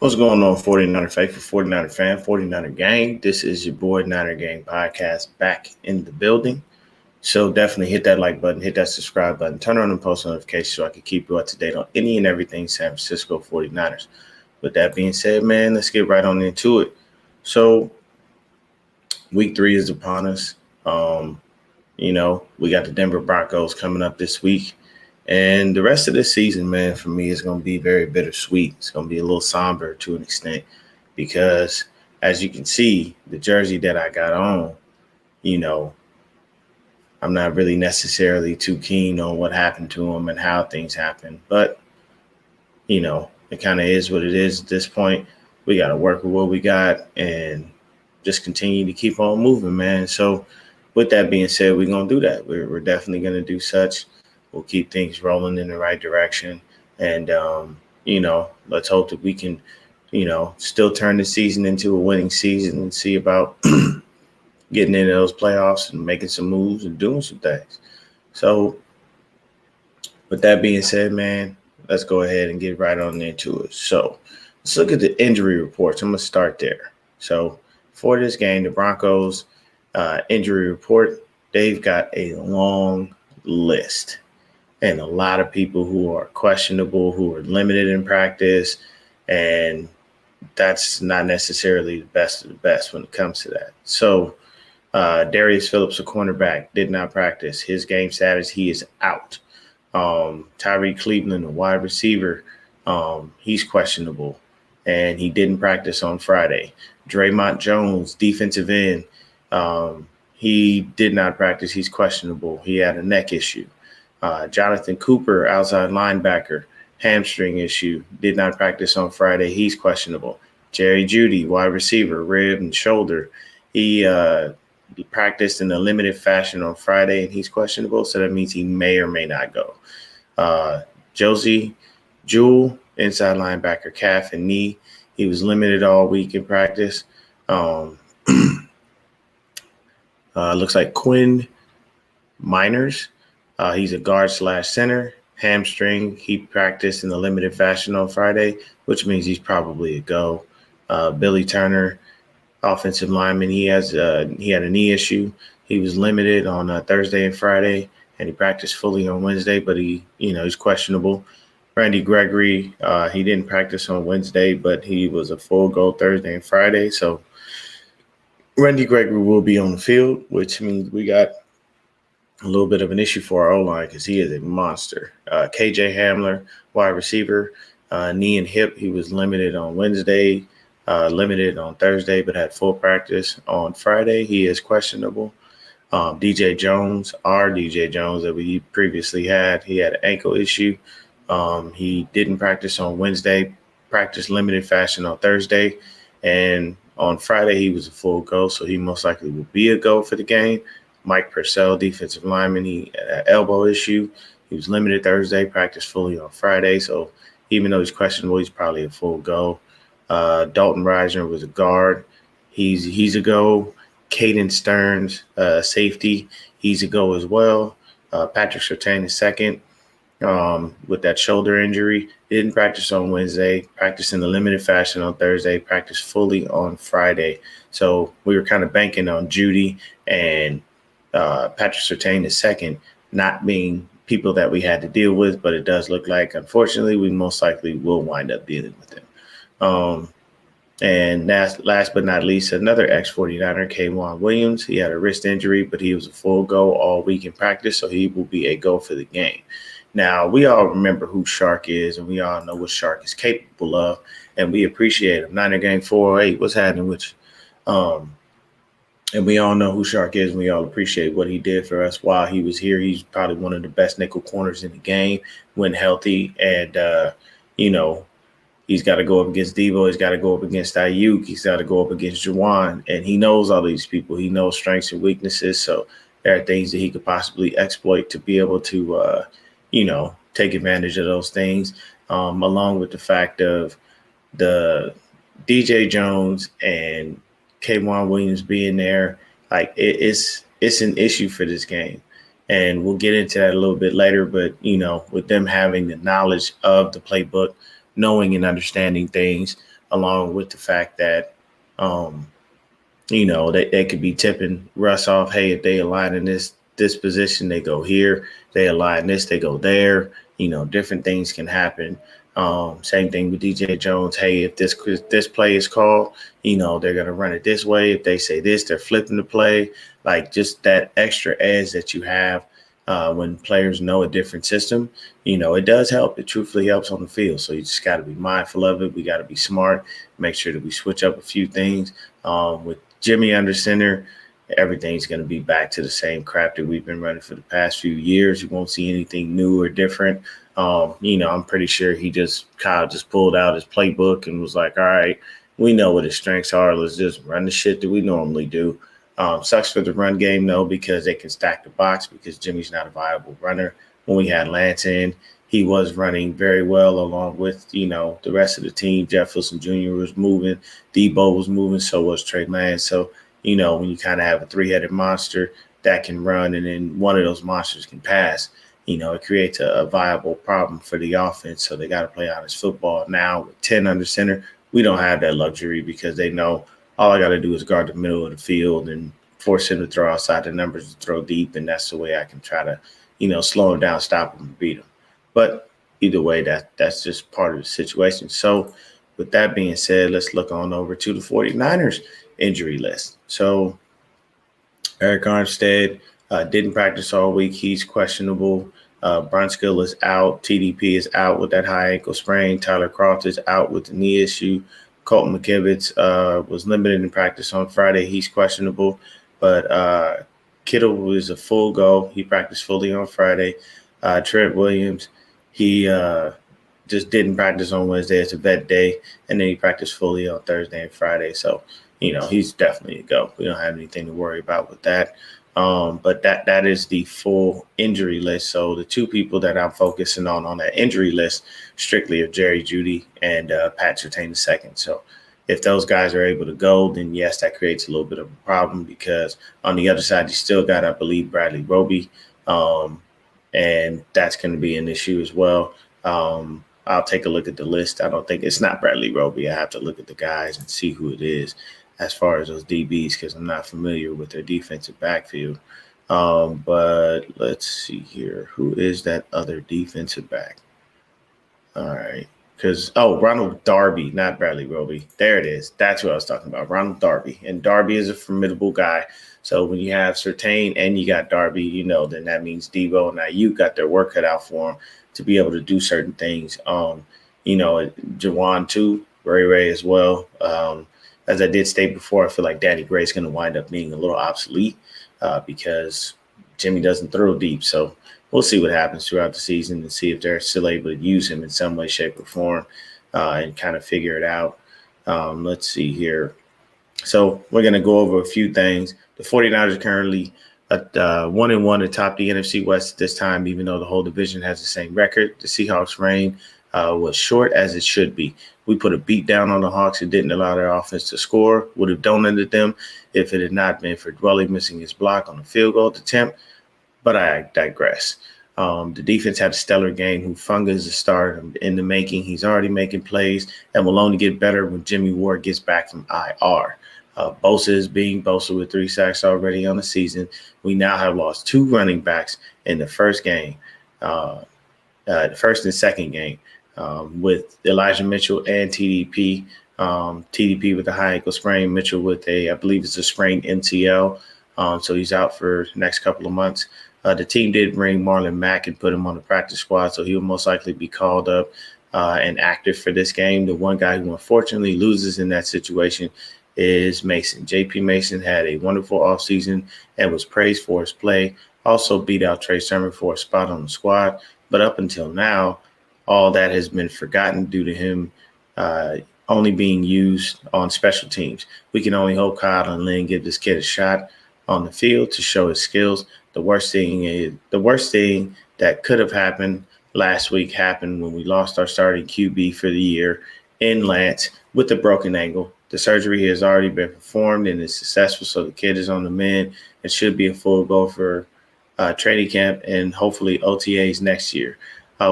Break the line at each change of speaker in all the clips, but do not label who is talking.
What's going on, 49er faithful, 49er fan, 49er gang? This is your boy Niner Gang Podcast back in the building. So definitely hit that like button, hit that subscribe button, turn on the post notifications so I can keep you up to date on any and everything San Francisco 49ers. With that being said, man, let's get right on into it. So week 3 is upon us. We got the Denver Broncos coming up this week. And the rest of this season, man, for me is going to be very bittersweet. It's going to be a little somber to an extent because, as you can see, the jersey that I got on, you know, I'm not really necessarily too keen on what happened to him and how things happened. But, it kind of is what it is at this point. We got to work with what we got and just continue to keep on moving, man. So, with that being said, we're going to do that. We're definitely going to do such. We'll keep things rolling in the right direction. And, let's hope that we can, still turn the season into a winning season and see about getting into those playoffs and making some moves and doing some things. So, with that being said, man, let's go ahead and get right on into it. So, let's look at the injury reports. I'm going to start there. So, for this game, the Broncos injury report, they've got a long list and a lot of people who are questionable, who are limited in practice, and that's not necessarily the best of the best when it comes to that. So, Darius Phillips, a cornerback, did not practice. His game status, he is out. Tyree Cleveland, a wide receiver, he's questionable, and he didn't practice on Friday. Draymond Jones, defensive end, he did not practice. He's questionable. He had a neck issue. Jonathan Cooper, outside linebacker, hamstring issue, did not practice on Friday. He's questionable. Jerry Jeudy, wide receiver, rib and shoulder, he practiced in a limited fashion on Friday, and he's questionable, so that means he may or may not go. Josie Jewell, inside linebacker, calf and knee, he was limited all week in practice. Looks like Quinn Miners, he's a guard / center, hamstring. He practiced in a limited fashion on Friday, which means he's probably a go. Billy Turner, offensive lineman, he had a knee issue. He was limited on Thursday and Friday, and he practiced fully on Wednesday, but he's questionable. Randy Gregory, he didn't practice on Wednesday, but he was a full go Thursday and Friday. So Randy Gregory will be on the field, which means we got a little bit of an issue for our O-line because he is a monster. KJ Hamler, wide receiver, knee and hip. He was limited on Wednesday, limited on Thursday, but had full practice on Friday. He is questionable. DJ Jones, our DJ Jones that we previously had, he had an ankle issue. He didn't practice on Wednesday, practiced limited fashion on Thursday, and on Friday he was a full go, so he most likely will be a go for the game. Mike Purcell, defensive lineman, he had an elbow issue. He was limited Thursday, practiced fully on Friday, so even though he's questionable, he's probably a full go. Dalton Reisner was a guard. He's a go. Caden Stearns, safety, he's a go as well. Patrick Surtain is second. With that shoulder injury, didn't practice on Wednesday, practiced in a limited fashion on Thursday, practiced fully on Friday. So we were kind of banking on Jeudy and Patrick Surtain is second, not being people that we had to deal with, but it does look like, unfortunately, we most likely will wind up dealing with them. And last but not least, another ex-49er, K'Wan Williams. He had a wrist injury, but he was a full go all week in practice, so he will be a go for the game. Now, we all remember who Shark is, and we all know what Shark is capable of, and we appreciate him. Niner Gang 408, what's happening with you? And we all know who Shark is, and we all appreciate what he did for us while he was here. He's probably one of the best nickel corners in the game when healthy, and, he's got to go up against Devo. He's got to go up against Ayuk. He's got to go up against Juwan, and he knows all these people. He knows strengths and weaknesses, so there are things that he could possibly exploit to be able to take advantage of those things, along with the fact of the DJ Jones and K'Wan Williams being there. Like it's an issue for this game, and we'll get into that a little bit later. But with them having the knowledge of the playbook, knowing and understanding things, along with the fact that, they could be tipping Russ off. Hey, if they align in this position, they go here. They align this, they go there. Different things can happen. Same thing with DJ Jones. Hey, if this play is called, they're gonna run it this way. If they say this, they're flipping the play. Like just that extra edge that you have when players know a different system. It does help. It truthfully helps on the field. So you just got to be mindful of it. We got to be smart. Make sure that we switch up a few things. With Jimmy under center, everything's going to be back to the same crap that we've been running for the past few years. You won't see anything new or different. I'm pretty sure Kyle just pulled out his playbook and was like, all right, we know what his strengths are. Let's just run the shit that we normally do. Sucks for the run game, though, because they can stack the box because Jimmy's not a viable runner. When we had Lance in, he was running very well along with, the rest of the team. Jeff Wilson Jr. was moving. Debo was moving. So was Trey Lance. So, when you kind of have a three-headed monster that can run and then one of those monsters can pass, it creates a viable problem for the offense. So they got to play honest football. Now with 10 under center, we don't have that luxury because they know all I got to do is guard the middle of the field and force him to throw outside the numbers, to throw deep, and that's the way I can try to, slow him down, stop him, and beat him. But either way, that's just part of the situation. So with that being said, let's look on over to the 49ers injury list. So Eric Armstead didn't practice all week. He's questionable. Brunskill is out. TDP is out with that high ankle sprain. Tyler Croft is out with the knee issue. Colton McKivitz was limited in practice on Friday. He's questionable. But Kittle is a full go. He practiced fully on Friday. Trent Williams, he just didn't practice on Wednesday. It's a vet day. And then he practiced fully on Thursday and Friday. So, he's definitely a go. We don't have anything to worry about with that. But that is the full injury list. So the two people that I'm focusing on that injury list strictly are Jerry Jeudy and Pat Surtain II. So if those guys are able to go, then yes, that creates a little bit of a problem because on the other side, you still got, I believe, Bradley Roby. And that's going to be an issue as well. I'll take a look at the list. I don't think it's not Bradley Roby. I have to look at the guys and see who it is as far as those DBs because I'm not familiar with their defensive backfield. But let's see here. Who is that other defensive back? All right. Ronald Darby, not Bradley Roby. There it is. That's what I was talking about, Ronald Darby. And Darby is a formidable guy. So when you have Surtain and you got Darby, then that means Debo and Ayuk got their work cut out for him to be able to do certain things. Jawan too, Ray as well. As I did state before, I feel like Danny Gray is going to wind up being a little obsolete because Jimmy doesn't throw deep. So we'll see what happens throughout the season and see if they're still able to use him in some way, shape, or form and kind of figure it out. Let's see here. So we're going to go over a few things. The 49ers are currently at 1-1 atop the NFC West at this time, even though the whole division has the same record. The Seahawks' reign was short as it should be. We put a beat down on the Hawks and didn't allow their offense to score. Would have donated them if it had not been for Dwelly missing his block on the field goal attempt. But I digress. The defense had a stellar game. Hufanga is a star in the making. He's already making plays and will only get better when Jimmy Ward gets back from IR. Bosa is being Bosa with 3 sacks already on the season. We now have lost 2 running backs in the first game, the first and second game, with Elijah Mitchell and TDP. TDP with a high ankle sprain, Mitchell with I believe it's a sprained MCL. So he's out for the next couple of months. The team did bring Marlon Mack and put him on the practice squad, so he'll most likely be called up and active for this game. The one guy who unfortunately loses in that situation is Mason. JP Mason had a wonderful offseason and was praised for his play. Also beat out Trey Sermon for a spot on the squad. But up until now, all that has been forgotten due to him only being used on special teams. We can only hope Kyle and Lynn give this kid a shot on the field to show his skills. The worst thing that could have happened last week happened when we lost our starting QB for the year in Lance with a broken ankle. The surgery has already been performed and is successful, so the kid is on the mend and should be a full go for training camp and hopefully OTAs next year.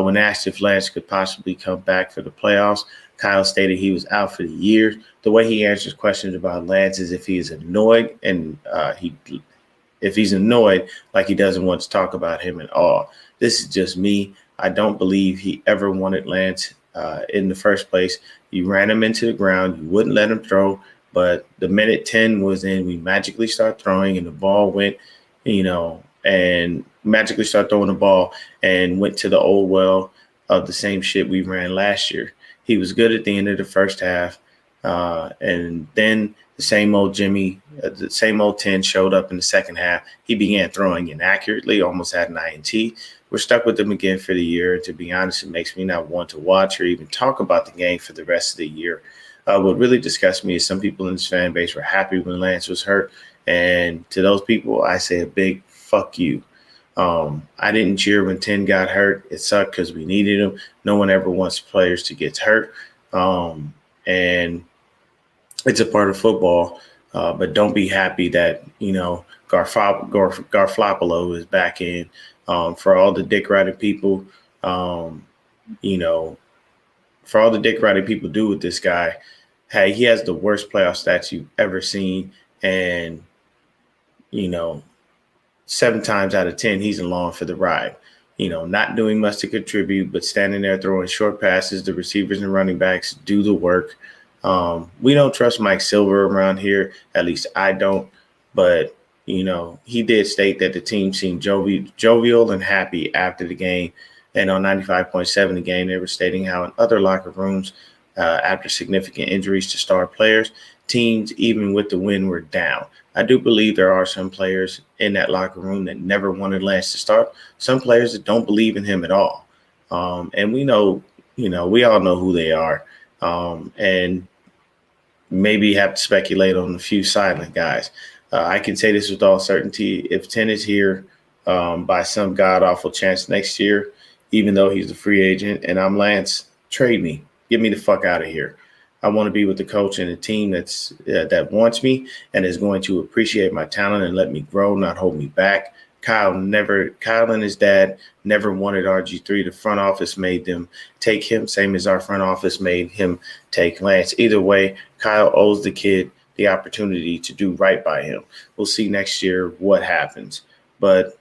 When asked if Lance could possibly come back for the playoffs, Kyle stated he was out for the year. The way he answers questions about Lance is if he is annoyed, and if he's annoyed, like he doesn't want to talk about him at all. This is just me. I don't believe he ever wanted Lance in the first place. You ran him into the ground. You wouldn't let him throw. But the minute 10 was in, we magically start throwing, and the ball went, and magically start throwing the ball and went to the old well of the same shit we ran last year. He was good at the end of the first half. And then the same old Jimmy, the same old 10 showed up in the second half. He began throwing inaccurately, almost had an INT. We're stuck with him again for the year. To be honest, it makes me not want to watch or even talk about the game for the rest of the year. What really disgusts me is some people in this fan base were happy when Lance was hurt. And to those people, I say a big fuck you. I didn't cheer when 10 got hurt. It sucked because we needed him. No one ever wants players to get hurt. And it's a part of football. But don't be happy that, Garflopolo is back in. For all the dick riding people, for all the dick riding people do with this guy, hey, he has the worst playoff stats you've ever seen. And, 7 times out of 10, he's along for the ride. Not doing much to contribute, but standing there throwing short passes. The receivers and running backs do the work. We don't trust Mike Silver around here. At least I don't. But, he did state that the team seemed jovial and happy after the game. And on 95.7 the game, they were stating how in other locker rooms, after significant injuries to star players, teams, even with the win, were down. I do believe there are some players in that locker room that never wanted Lance to start. Some players that don't believe in him at all. And we know, we all know who they are. And maybe have to speculate on a few silent guys. I can say this with all certainty. If 10 is here by some god-awful chance next year, even though he's a free agent and I'm Lance, trade me. Get me the fuck out of here. I want to be with the coach and a team that wants me and is going to appreciate my talent and let me grow, not hold me back. Kyle and his dad never wanted RG3. The front office made them take him, same as our front office made him take Lance. Either way, Kyle owes the kid the opportunity to do right by him. We'll see next year what happens. But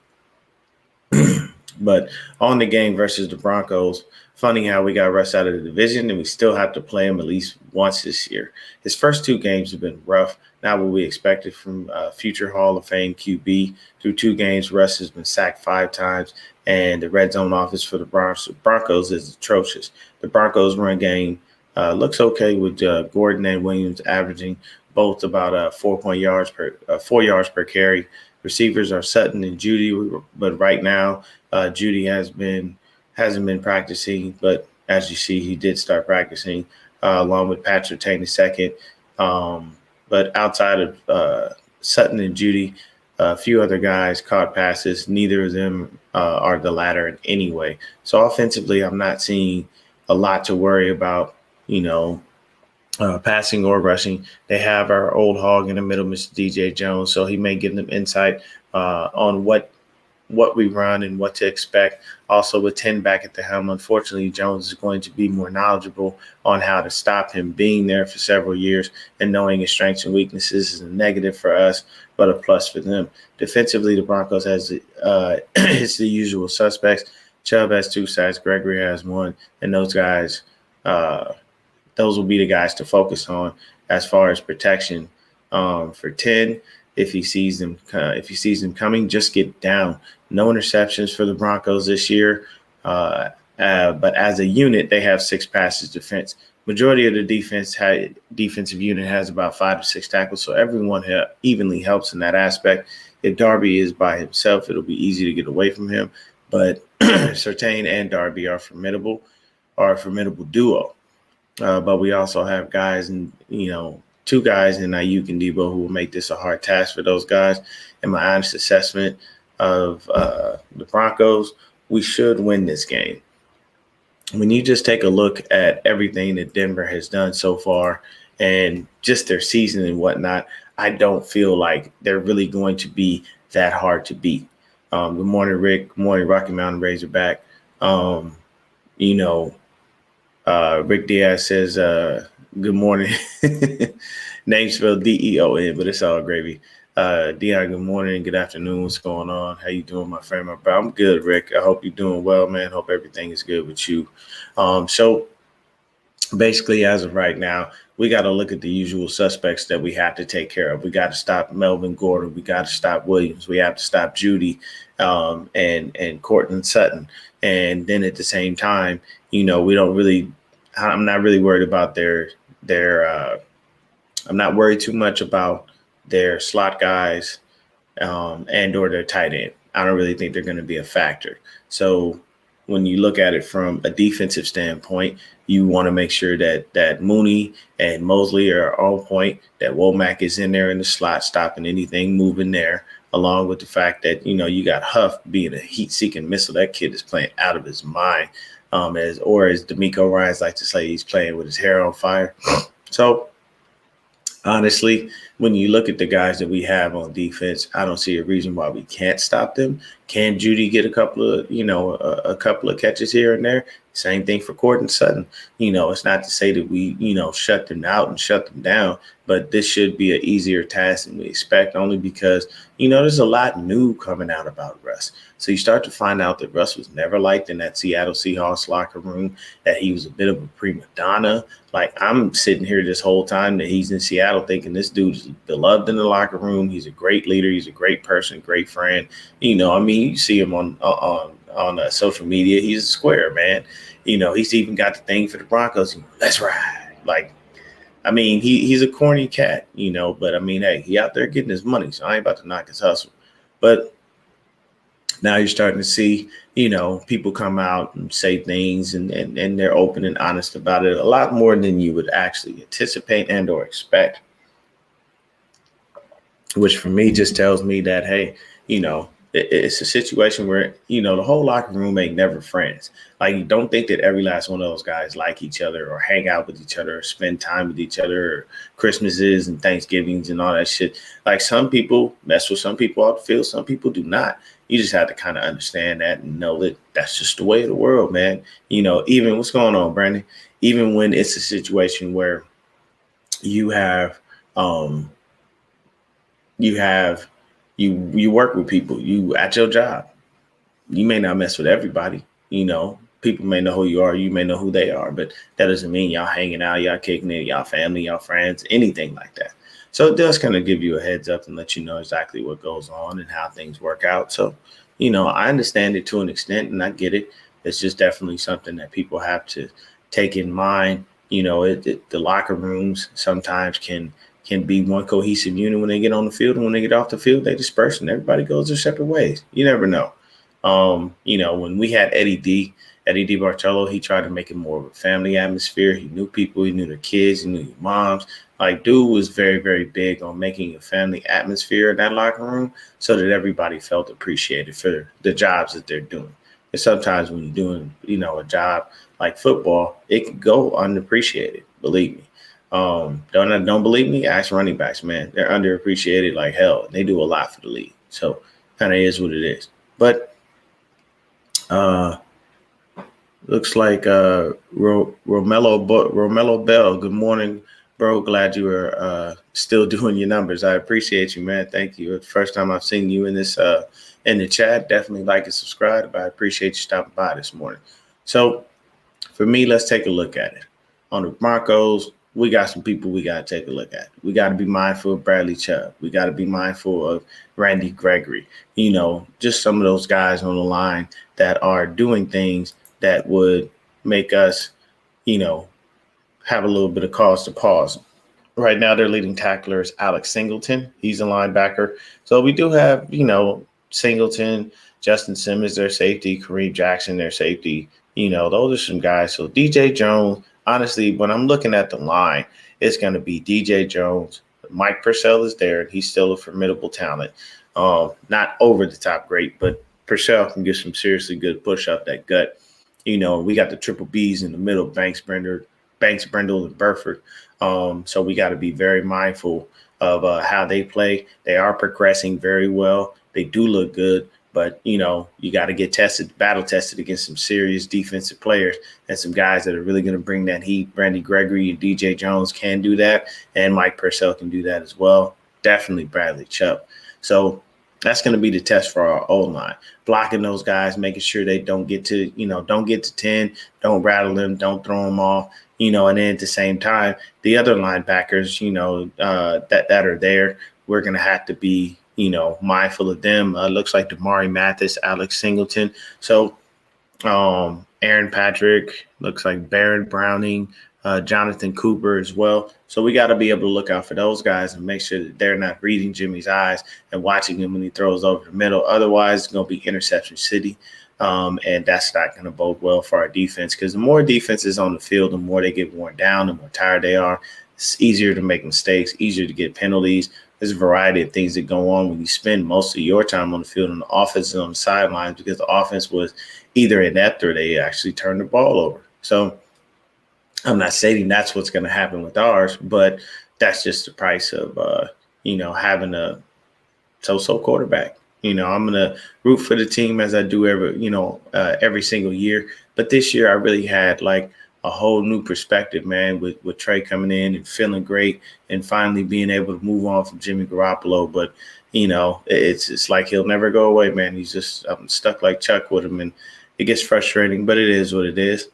on the game versus the Broncos, funny how we got rushed out of the division and we still have to play him at least once this year. His first 2 games have been rough. Not what we expected from future Hall of Fame QB. Through 2 games, Russ has been sacked 5 times, and the red zone offense for the Broncos is atrocious. The Broncos run game looks okay with Gordon and Williams averaging both about 4 yards per carry. Receivers are Sutton and Judy, but right now Judy hasn't been practicing. But as you see, he did start practicing along with Patrick Tain II. But outside of Sutton and Judy, a few other guys caught passes. Neither of them are the latter in any way. So offensively, I'm not seeing a lot to worry about, passing or rushing. They have our old hog in the middle, Mr. DJ Jones, so he may give them insight on what we run and what to expect. Also, with 10 back at the helm, unfortunately, Jones is going to be more knowledgeable on how to stop him. Being there for several years and knowing his strengths and weaknesses is a negative for us, but a plus for them. Defensively, the Broncos has it's the usual suspects. Chubb has 2 sacks. Gregory has 1, and those guys, those will be the guys to focus on as far as protection. For 10, if he sees them coming, just get down. No interceptions for the Broncos this year, but as a unit, they have 6 passes defense. Majority of the defensive unit has about 5 to 6 tackles, so everyone evenly helps in that aspect. If Darby is by himself, it'll be easy to get away from him. But Surtain and Darby are a formidable duo. But we also have guys and 2 guys in Ayuk and Debo who will make this a hard task for those guys. In my honest assessment of the Broncos, we should win this game. When you just take a look at everything that Denver has done so far and just their season and whatnot, I don't feel like they're really going to be that hard to beat. Good morning, Rick. Good morning, Rocky Mountain Razorback. You know, Rick Diaz says, good morning. Name spelled Deon, but it's all gravy. Dion, good morning, good afternoon. What's going on? How you doing, my friend, my bro? I'm good, Rick. I hope you're doing well, man. Hope everything is good with you. So basically, as of right now, we got to look at the usual suspects that we have to take care of. We got to stop Melvin Gordon. We got to stop Williams. We have to stop Judy, and Cortland Sutton. And then at the same time, we don't really. I'm not really worried about their. I'm not worried too much about their slot guys, and or their tight end. I don't really think they're going to be a factor. So when you look at it from a defensive standpoint, you want to make sure that Mooney and Mosley are on point, that Womack is in there in the slot, stopping anything moving there, along with the fact that, you got Huff being a heat-seeking missile. That kid is playing out of his mind. As D'Amico Ryans like to say, he's playing with his hair on fire. So honestly, when you look at the guys that we have on defense, I don't see a reason why we can't stop them. Can Judy get a couple of, a couple of catches here and there? Same thing for Cortland Sutton. It's not to say that we, shut them out and shut them down, but this should be an easier task than we expect, only because, there's a lot new coming out about Russ. So you start to find out that Russ was never liked in that Seattle Seahawks locker room, that he was a bit of a prima donna. Like, I'm sitting here this whole time that he's in Seattle thinking this dude is beloved in the locker room. He's a great leader. He's a great person, great friend. You see him on social media. He's a square, man. He's even got the thing for the Broncos. Let's ride. Like, he's a corny cat, but hey, he out there getting his money, so I ain't about to knock his hustle. But now you're starting to see, people come out and say things, and they're open and honest about it a lot more than you would actually anticipate and or expect, which for me just tells me that, hey, it's a situation where, the whole locker room ain't never friends. Like, you don't think that every last one of those guys like each other or hang out with each other or spend time with each other, or Christmases and Thanksgivings and all that shit. Like, some people mess with some people off the field. Some people do not. You just have to kind of understand that and know that that's just the way of the world, man. Even what's going on, Brandon, even when it's a situation where you have, you work with people, you at your job, you may not mess with everybody. People may know who you are, you may know who they are, but that doesn't mean y'all hanging out, y'all kicking it, y'all family, y'all friends, anything like that. So it does kind of give you a heads up and let you know exactly what goes on and how things work out. So, I understand it to an extent, and I get it. It's just definitely something that people have to take in mind. The locker rooms sometimes can be one cohesive unit when they get on the field, and when they get off the field, they disperse and everybody goes their separate ways. You never know. When we had Eddie D. Bartolo, he tried to make it more of a family atmosphere. He knew people, he knew their kids, he knew their moms. Like, dude was very, very big on making a family atmosphere in that locker room so that everybody felt appreciated for the jobs that they're doing. And sometimes when you're doing, a job like football, it can go unappreciated, believe me. Don't believe me? Ask running backs, man. They're underappreciated like hell. They do a lot for the league. So kind of is what it is. But looks like Romello Bell. Good morning, bro. Glad you are still doing your numbers. I appreciate you, man. Thank you. It's the first time I've seen you in this in the chat. Definitely like and subscribe. I appreciate you stopping by this morning. So for me, let's take a look at it. On the Broncos, we got some people we got to take a look at. We got to be mindful of Bradley Chubb. We got to be mindful of Randy Gregory. Just some of those guys on the line that are doing things that would make us, have a little bit of cause to pause. Right now, their leading tackler is Alex Singleton. He's a linebacker. So we do have, Singleton, Justin Simmons, their safety, Kareem Jackson, their safety. Those are some guys. So DJ Jones, honestly, when I'm looking at the line, it's going to be DJ Jones. Mike Purcell is there, and he's still a formidable talent. Not over the top great, but Purcell can get some seriously good push up that gut. We got the triple Bs in the middle, Banks, Brendel, and Burford. So we got to be very mindful of how they play. They are progressing very well. They do look good. But, you got to get battle tested against some serious defensive players and some guys that are really going to bring that heat. Brandy Gregory and DJ Jones can do that, and Mike Purcell can do that as well. Definitely Bradley Chubb. So that's going to be the test for our O-line. Blocking those guys, making sure they don't get to 10, don't rattle them, don't throw them off, and then at the same time, the other linebackers, that are there, we're going to have to be, mindful of them. Looks like Damari Mathis, Alex Singleton. So Aaron Patrick, looks like Barrett Browning, Jonathan Cooper as well. So we got to be able to look out for those guys and make sure that they're not reading Jimmy's eyes and watching him when he throws over the middle. Otherwise, it's going to be interception city. And that's not going to bode well for our defense, because the more defense is on the field, the more they get worn down, the more tired they are. It's easier to make mistakes, easier to get penalties. There's a variety of things that go on when you spend most of your time on the field, and the offense is on the sidelines, because the offense was either inept or they actually turned the ball over. So I'm not saying that's what's going to happen with ours, but that's just the price of, having a so-so quarterback. I'm going to root for the team as I do every single year. But this year I really had like a whole new perspective, man, with Trey coming in and feeling great and finally being able to move on from Jimmy Garoppolo. But, it's like he'll never go away, man. I'm stuck like Chuck with him, and it gets frustrating, but it is what it is.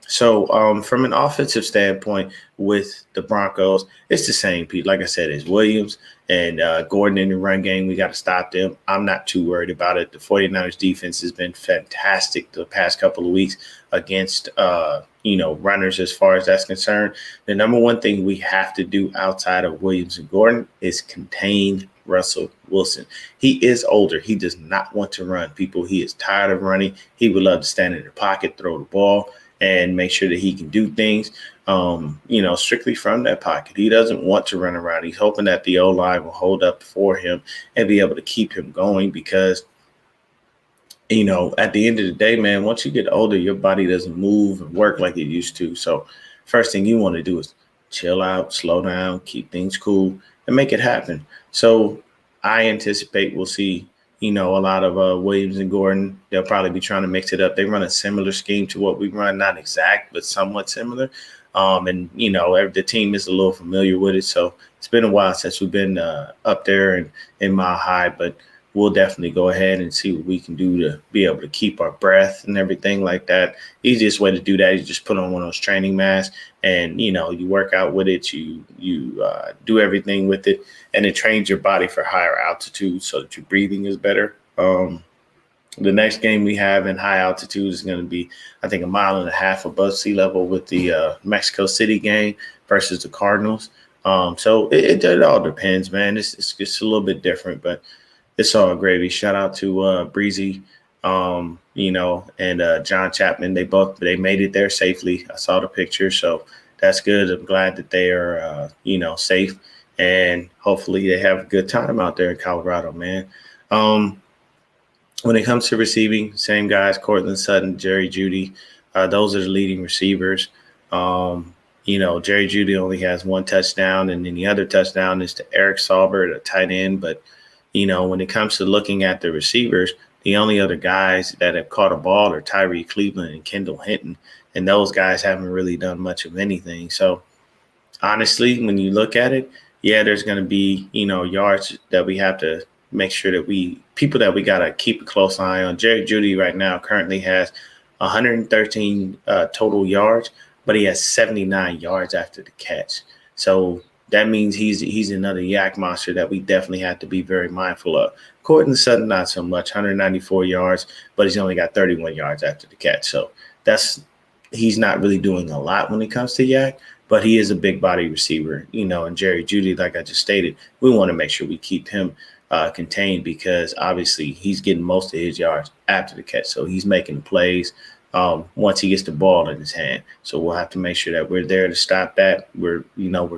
So from an offensive standpoint with the Broncos, it's the same, Pete. Like I said, it's Williams and Gordon in the run game. We got to stop them. I'm not too worried about it. The 49ers defense has been fantastic the past couple of weeks against, runners as far as that's concerned. The number one thing we have to do outside of Williams and Gordon is contain Russell Wilson. He is older. He does not want to run, people. He is tired of running. He would love to stand in the pocket, throw the ball, and make sure that he can do things, strictly from that pocket. He doesn't want to run around. He's hoping that the O-line will hold up for him and be able to keep him going, because, at the end of the day, man, once you get older, your body doesn't move and work like it used to. So first thing you want to do is chill out, slow down, keep things cool, and make it happen. So I anticipate we'll see a lot of Williams and Gordon. They'll probably be trying to mix it up. They run a similar scheme to what we run, not exact, but somewhat similar. The team is a little familiar with it. So it's been a while since we've been up there and in Mile High, but we'll definitely go ahead and see what we can do to be able to keep our breath and everything like that. Easiest way to do that is just put on one of those training masks, and, you work out with it. You do everything with it, and it trains your body for higher altitude so that your breathing is better. The next game we have in high altitude is going to be, I think, 1.5 miles above sea level with the Mexico City game versus the Cardinals. So it all depends, man. It's just a little bit different, but it's all gravy. Shout out to Breezy, and John Chapman. They made it there safely. I saw the picture, so that's good. I'm glad that they are, safe, and hopefully they have a good time out there in Colorado, man. When it comes to receiving, same guys, Cortland Sutton, Jerry Jeudy, those are the leading receivers. Jerry Jeudy only has 1 touchdown, and then the other touchdown is to Eric Saubert, a tight end. But, when it comes to looking at the receivers, the only other guys that have caught a ball are Tyree Cleveland and Kendall Hinton, and those guys haven't really done much of anything. So, honestly, when you look at it, yeah, there's going to be, yards that we have to make sure that people that we got to keep a close eye on. Jerry Jeudy right now currently has 113 total yards, but he has 79 yards after the catch. So that means he's another yak monster that we definitely have to be very mindful of. Cortland Sutton, not so much, 194 yards, but he's only got 31 yards after the catch. So he's not really doing a lot when it comes to yak, but he is a big body receiver, and Jerry Jeudy, like I just stated, we want to make sure we keep him contained, because obviously he's getting most of his yards after the catch. So he's making the plays once he gets the ball in his hand. So we'll have to make sure that we're there to stop that. We're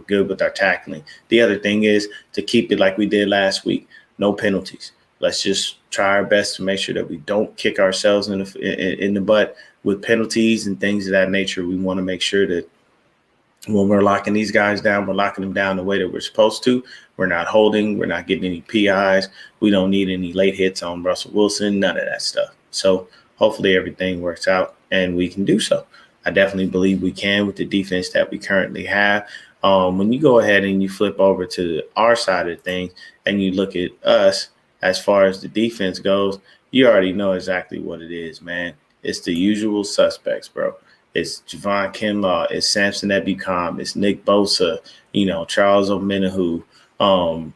good with our tackling. The other thing is to keep it like we did last week. No penalties. Let's just try our best to make sure that we don't kick ourselves in the butt with penalties and things of that nature. We want to make sure that When we're locking these guys down, we're locking them down the way that we're supposed to. We're not holding. We're not getting any PIs. We don't need any late hits on Russell Wilson, none of that stuff. So hopefully everything works out and we can do so. I definitely believe we can with the defense that we currently have. When you go ahead and you flip over to our side of things and you look at us as far as the defense goes, you already know exactly what it is, man. It's the usual suspects, bro. It's Javon Kinlaw. It's Samson Ebukam. It's Nick Bosa. Charles Omenihu. All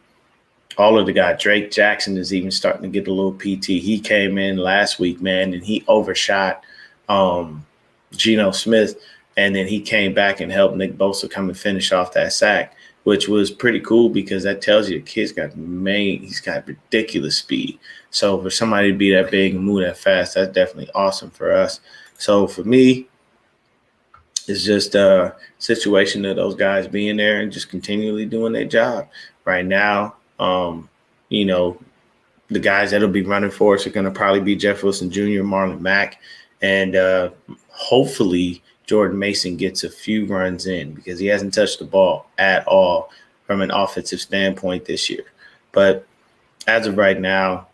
of the guys. Drake Jackson is even starting to get a little PT. He came in last week, man, and he overshot Geno Smith. And then he came back and helped Nick Bosa come and finish off that sack, which was pretty cool because that tells you the kid's he's got ridiculous speed. So for somebody to be that big and move that fast, that's definitely awesome for us. So for me, it's just a situation of those guys being there and just continually doing their job. Right now, the guys that'll be running for us are going to probably be Jeff Wilson Jr., Marlon Mack, and hopefully Jordan Mason gets a few runs in because he hasn't touched the ball at all from an offensive standpoint this year. But as of right now,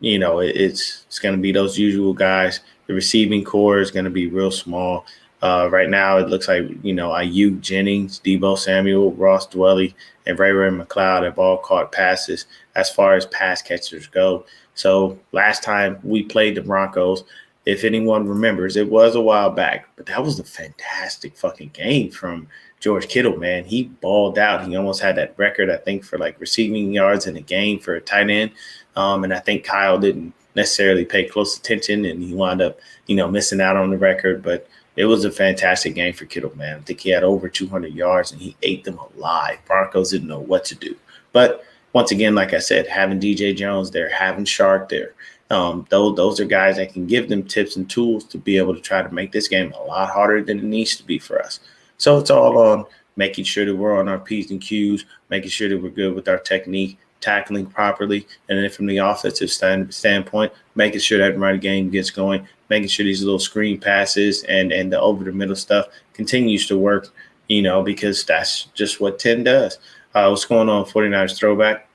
it's going to be those usual guys. The receiving core is going to be real small. Right now, it looks like, Ayuk, Jennings, Deebo Samuel, Ross Dwelly, and Ray McLeod have all caught passes as far as pass catchers go. So last time we played the Broncos, if anyone remembers, it was a while back, but that was a fantastic fucking game from George Kittle, man. He balled out. He almost had that record, I think, for like receiving yards in a game for a tight end. And I think Kyle didn't necessarily pay close attention, and he wound up, missing out on the record. But it was a fantastic game for Kittle, man. I think he had over 200 yards, and he ate them alive. Broncos didn't know what to do. But once again, like I said, having DJ Jones there, having Shark there, those are guys that can give them tips and tools to be able to try to make this game a lot harder than it needs to be for us. So it's all on making sure that we're on our P's and Q's, making sure that we're good with our technique, tackling properly, and then from the offensive standpoint, making sure that run game gets going, making sure these little screen passes and the over-the-middle stuff continues to work, because that's just what 10 does. What's going on, 49ers Throwback?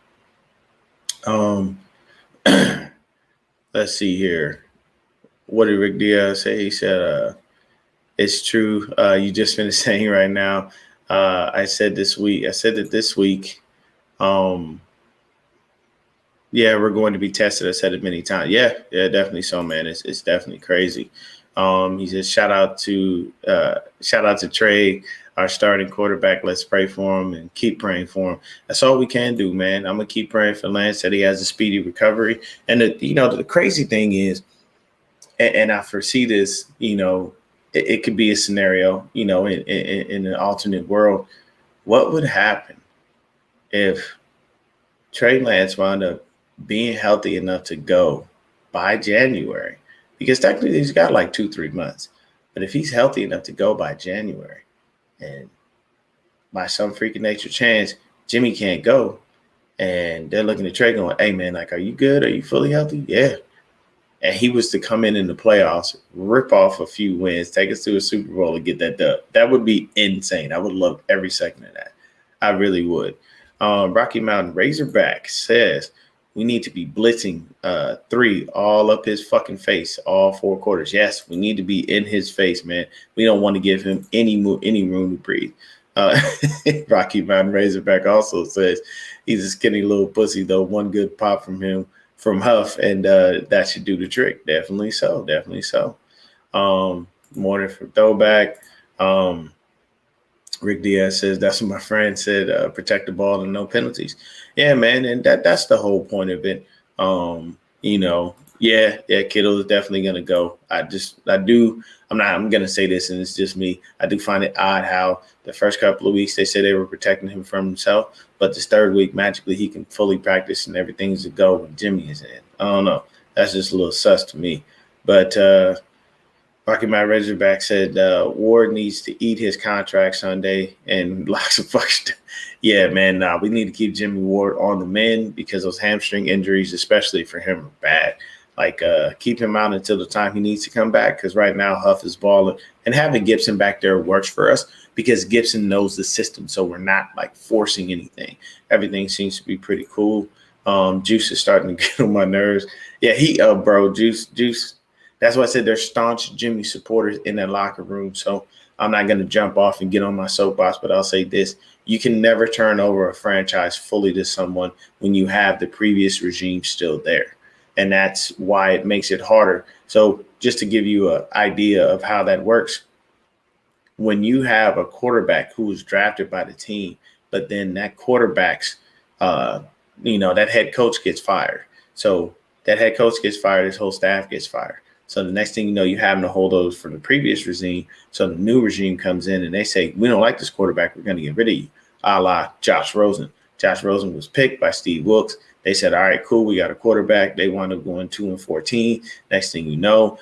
Let's see here. What did Rick Diaz say? He said, it's true. You just finished saying right now. I said that this week, yeah, we're going to be tested. I said it many times. Yeah, definitely so, man. It's definitely crazy. He says, shout out to Trey, our starting quarterback. Let's pray for him and keep praying for him. That's all we can do, man. I'm gonna keep praying for Lance that he has a speedy recovery. And the crazy thing is, and I foresee this, it could be a scenario, in an alternate world. What would happen if Trey Lance wound up being healthy enough to go by January? Because technically he's got like 2-3 months. But if he's healthy enough to go by January, and by some freaking nature chance, Jimmy can't go, and they're looking at Trey going, hey, man, like, are you good? Are you fully healthy? Yeah. And he was to come in the playoffs, rip off a few wins, take us to a Super Bowl and get that dub. That would be insane. I would love every second of that. I really would. Rocky Mountain Razorback says we need to be blitzing 3 all up his fucking face, all 4 quarters. Yes, we need to be in his face, man. We don't want to give him any room to breathe. Rocky Mountain Razorback also says he's a skinny little pussy, though. One good pop from him, from Huff, and that should do the trick. Definitely so. Definitely so. Morning for Throwback. Rick Diaz says, that's what my friend said, protect the ball and no penalties. Yeah, man, and that's the whole point of it. Kittle is definitely going to go. I'm going to say this, and it's just me. I do find it odd how the first couple of weeks they said they were protecting him from himself, but this third week, magically, he can fully practice and everything's a go when Jimmy is in. I don't know. That's just a little sus to me. But Rocky Mountain Razorback said Ward needs to eat his contract Sunday and lots of fucking. Yeah, man, we need to keep Jimmy Ward on the mend because those hamstring injuries, especially for him, are bad. Like keep him out until the time he needs to come back, because right now Huff is balling, and having Gibson back there works for us because Gibson knows the system, so we're not like forcing anything. Everything seems to be pretty cool. Juice is starting to get on my nerves. Yeah, bro, Juice. That's why I said they're staunch Jimmy supporters in that locker room. So I'm not going to jump off and get on my soapbox, but I'll say this: you can never turn over a franchise fully to someone when you have the previous regime still there. And that's why it makes it harder. So just to give you an idea of how that works, when you have a quarterback who was drafted by the team, but then that quarterback's, that head coach gets fired. So that head coach gets fired, his whole staff gets fired. So the next thing you know, you have the holdovers from the previous regime. So the new regime comes in and they say, we don't like this quarterback. We're going to get rid of you, a la Josh Rosen. Josh Rosen was picked by Steve Wilkes. They said, all right, cool, we got a quarterback. They wound up going 2-14. Next thing you know,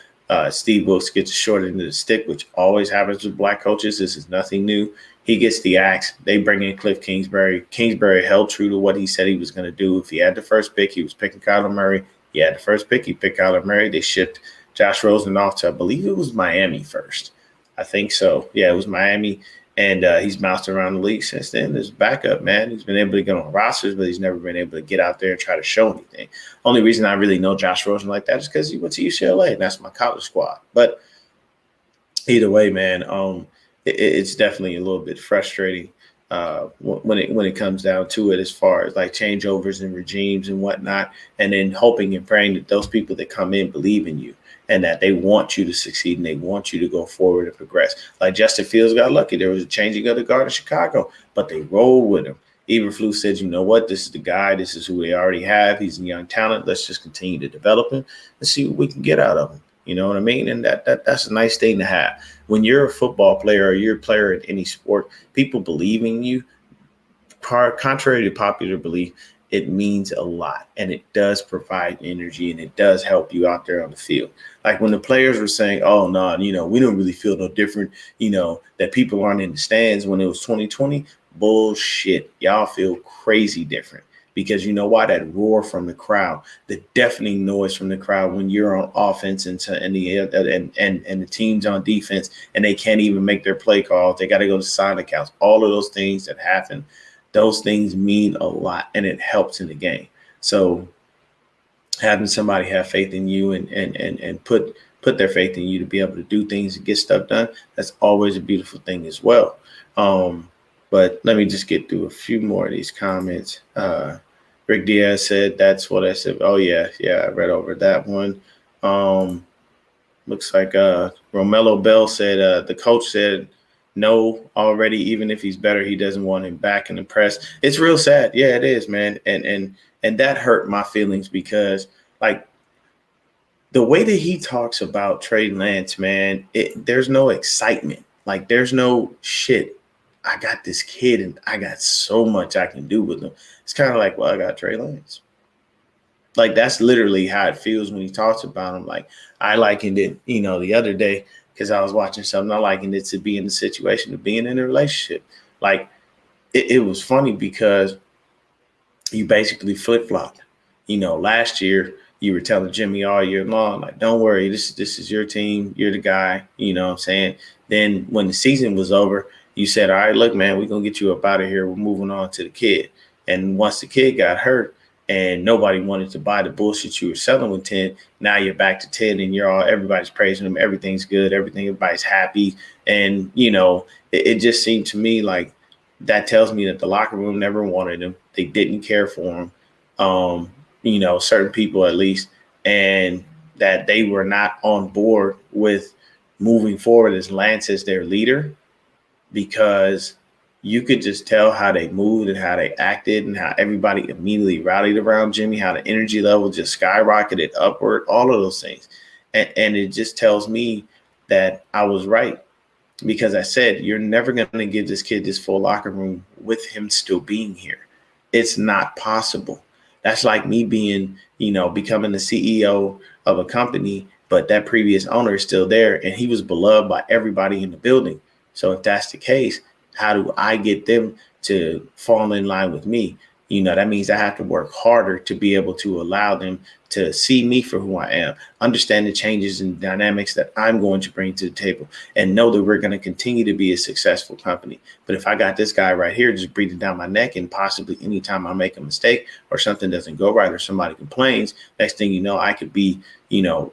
Steve Wilkes gets short end of the stick, which always happens with black coaches. This is nothing new. He gets the axe. They bring in Cliff Kingsbury. Kingsbury held true to what he said he was going to do. If he had the first pick, he was picking Kyler Murray. He had the first pick, he picked Kyler Murray. They shipped Josh Rosen off to, I believe it was Miami first. I think so. Yeah, it was Miami. And he's bounced around the league since then. There's backup, man. He's been able to get on rosters, but he's never been able to get out there and try to show anything. Only reason I really know Josh Rosen like that is because he went to UCLA, and that's my college squad. But either way, man, it's definitely a little bit frustrating when it comes down to it, as far as like changeovers and regimes and whatnot, and then hoping and praying that those people that come in believe in you and that they want you to succeed and they want you to go forward and progress. Like Justin Fields got lucky. There was a changing of the guard in Chicago, but they rolled with him. Eberflus said, you know what, this is the guy. This is who they already have. He's a young talent. Let's just continue to develop him and see what we can get out of him. You know what I mean? And that's a nice thing to have. When you're a football player or you're a player in any sport, people believe in you. Contrary to popular belief, it means a lot, and it does provide energy, and it does help you out there on the field. Like when the players were saying, oh, no, we don't really feel no different, that people aren't in the stands when it was 2020. Bullshit. Y'all feel crazy different. Because you know why? That roar from the crowd, the deafening noise from the crowd when you're on offense and the team's on defense and they can't even make their play calls. They got to go to silent counts. All of those things that happen, those things mean a lot, and it helps in the game. So having somebody have faith in you and put their faith in you to be able to do things and get stuff done, that's always a beautiful thing as well. But let me just get through a few more of these comments. Rick Diaz said, that's what I said. Oh, yeah, I read over that one. Looks like Romello Bell said the coach said no already, even if he's better, he doesn't want him back in the press. It's real sad. Yeah, it is, man. And that hurt my feelings because, like, the way that he talks about Trey Lance, man, there's no excitement. Like, there's no shit. I got this kid and I got so much I can do with him. It's kind of like, well, I got Trey Lance. Like, that's literally how it feels when he talks about him. Like, I likened it, the other day because I was watching something. I likened it to being in the situation of being in a relationship. Like, it was funny because you basically flip-flopped. Last year you were telling Jimmy all year long, like, don't worry, this is your team. You're the guy, you know what I'm saying? Then when the season was over, you said, all right, look, man, we're going to get you up out of here. We're moving on to the kid. And once the kid got hurt and nobody wanted to buy the bullshit you were selling with 10, now you're back to 10 and everybody's praising him. Everything's good. Everybody's happy. And, it just seemed to me like that tells me that the locker room never wanted him. They didn't care for him, certain people at least, and that they were not on board with moving forward as Lance as their leader. Because you could just tell how they moved and how they acted and how everybody immediately rallied around Jimmy, how the energy level just skyrocketed upward, all of those things. And it just tells me that I was right, because I said, you're never going to give this kid this full locker room with him still being here. It's not possible. That's like me being, becoming the CEO of a company, but that previous owner is still there and he was beloved by everybody in the building. So if that's the case, how do I get them to fall in line with me? That means I have to work harder to be able to allow them to see me for who I am, understand the changes and dynamics that I'm going to bring to the table, and know that we're going to continue to be a successful company. But if I got this guy right here just breathing down my neck, and possibly anytime I make a mistake or something doesn't go right or somebody complains, next thing you know, I could be,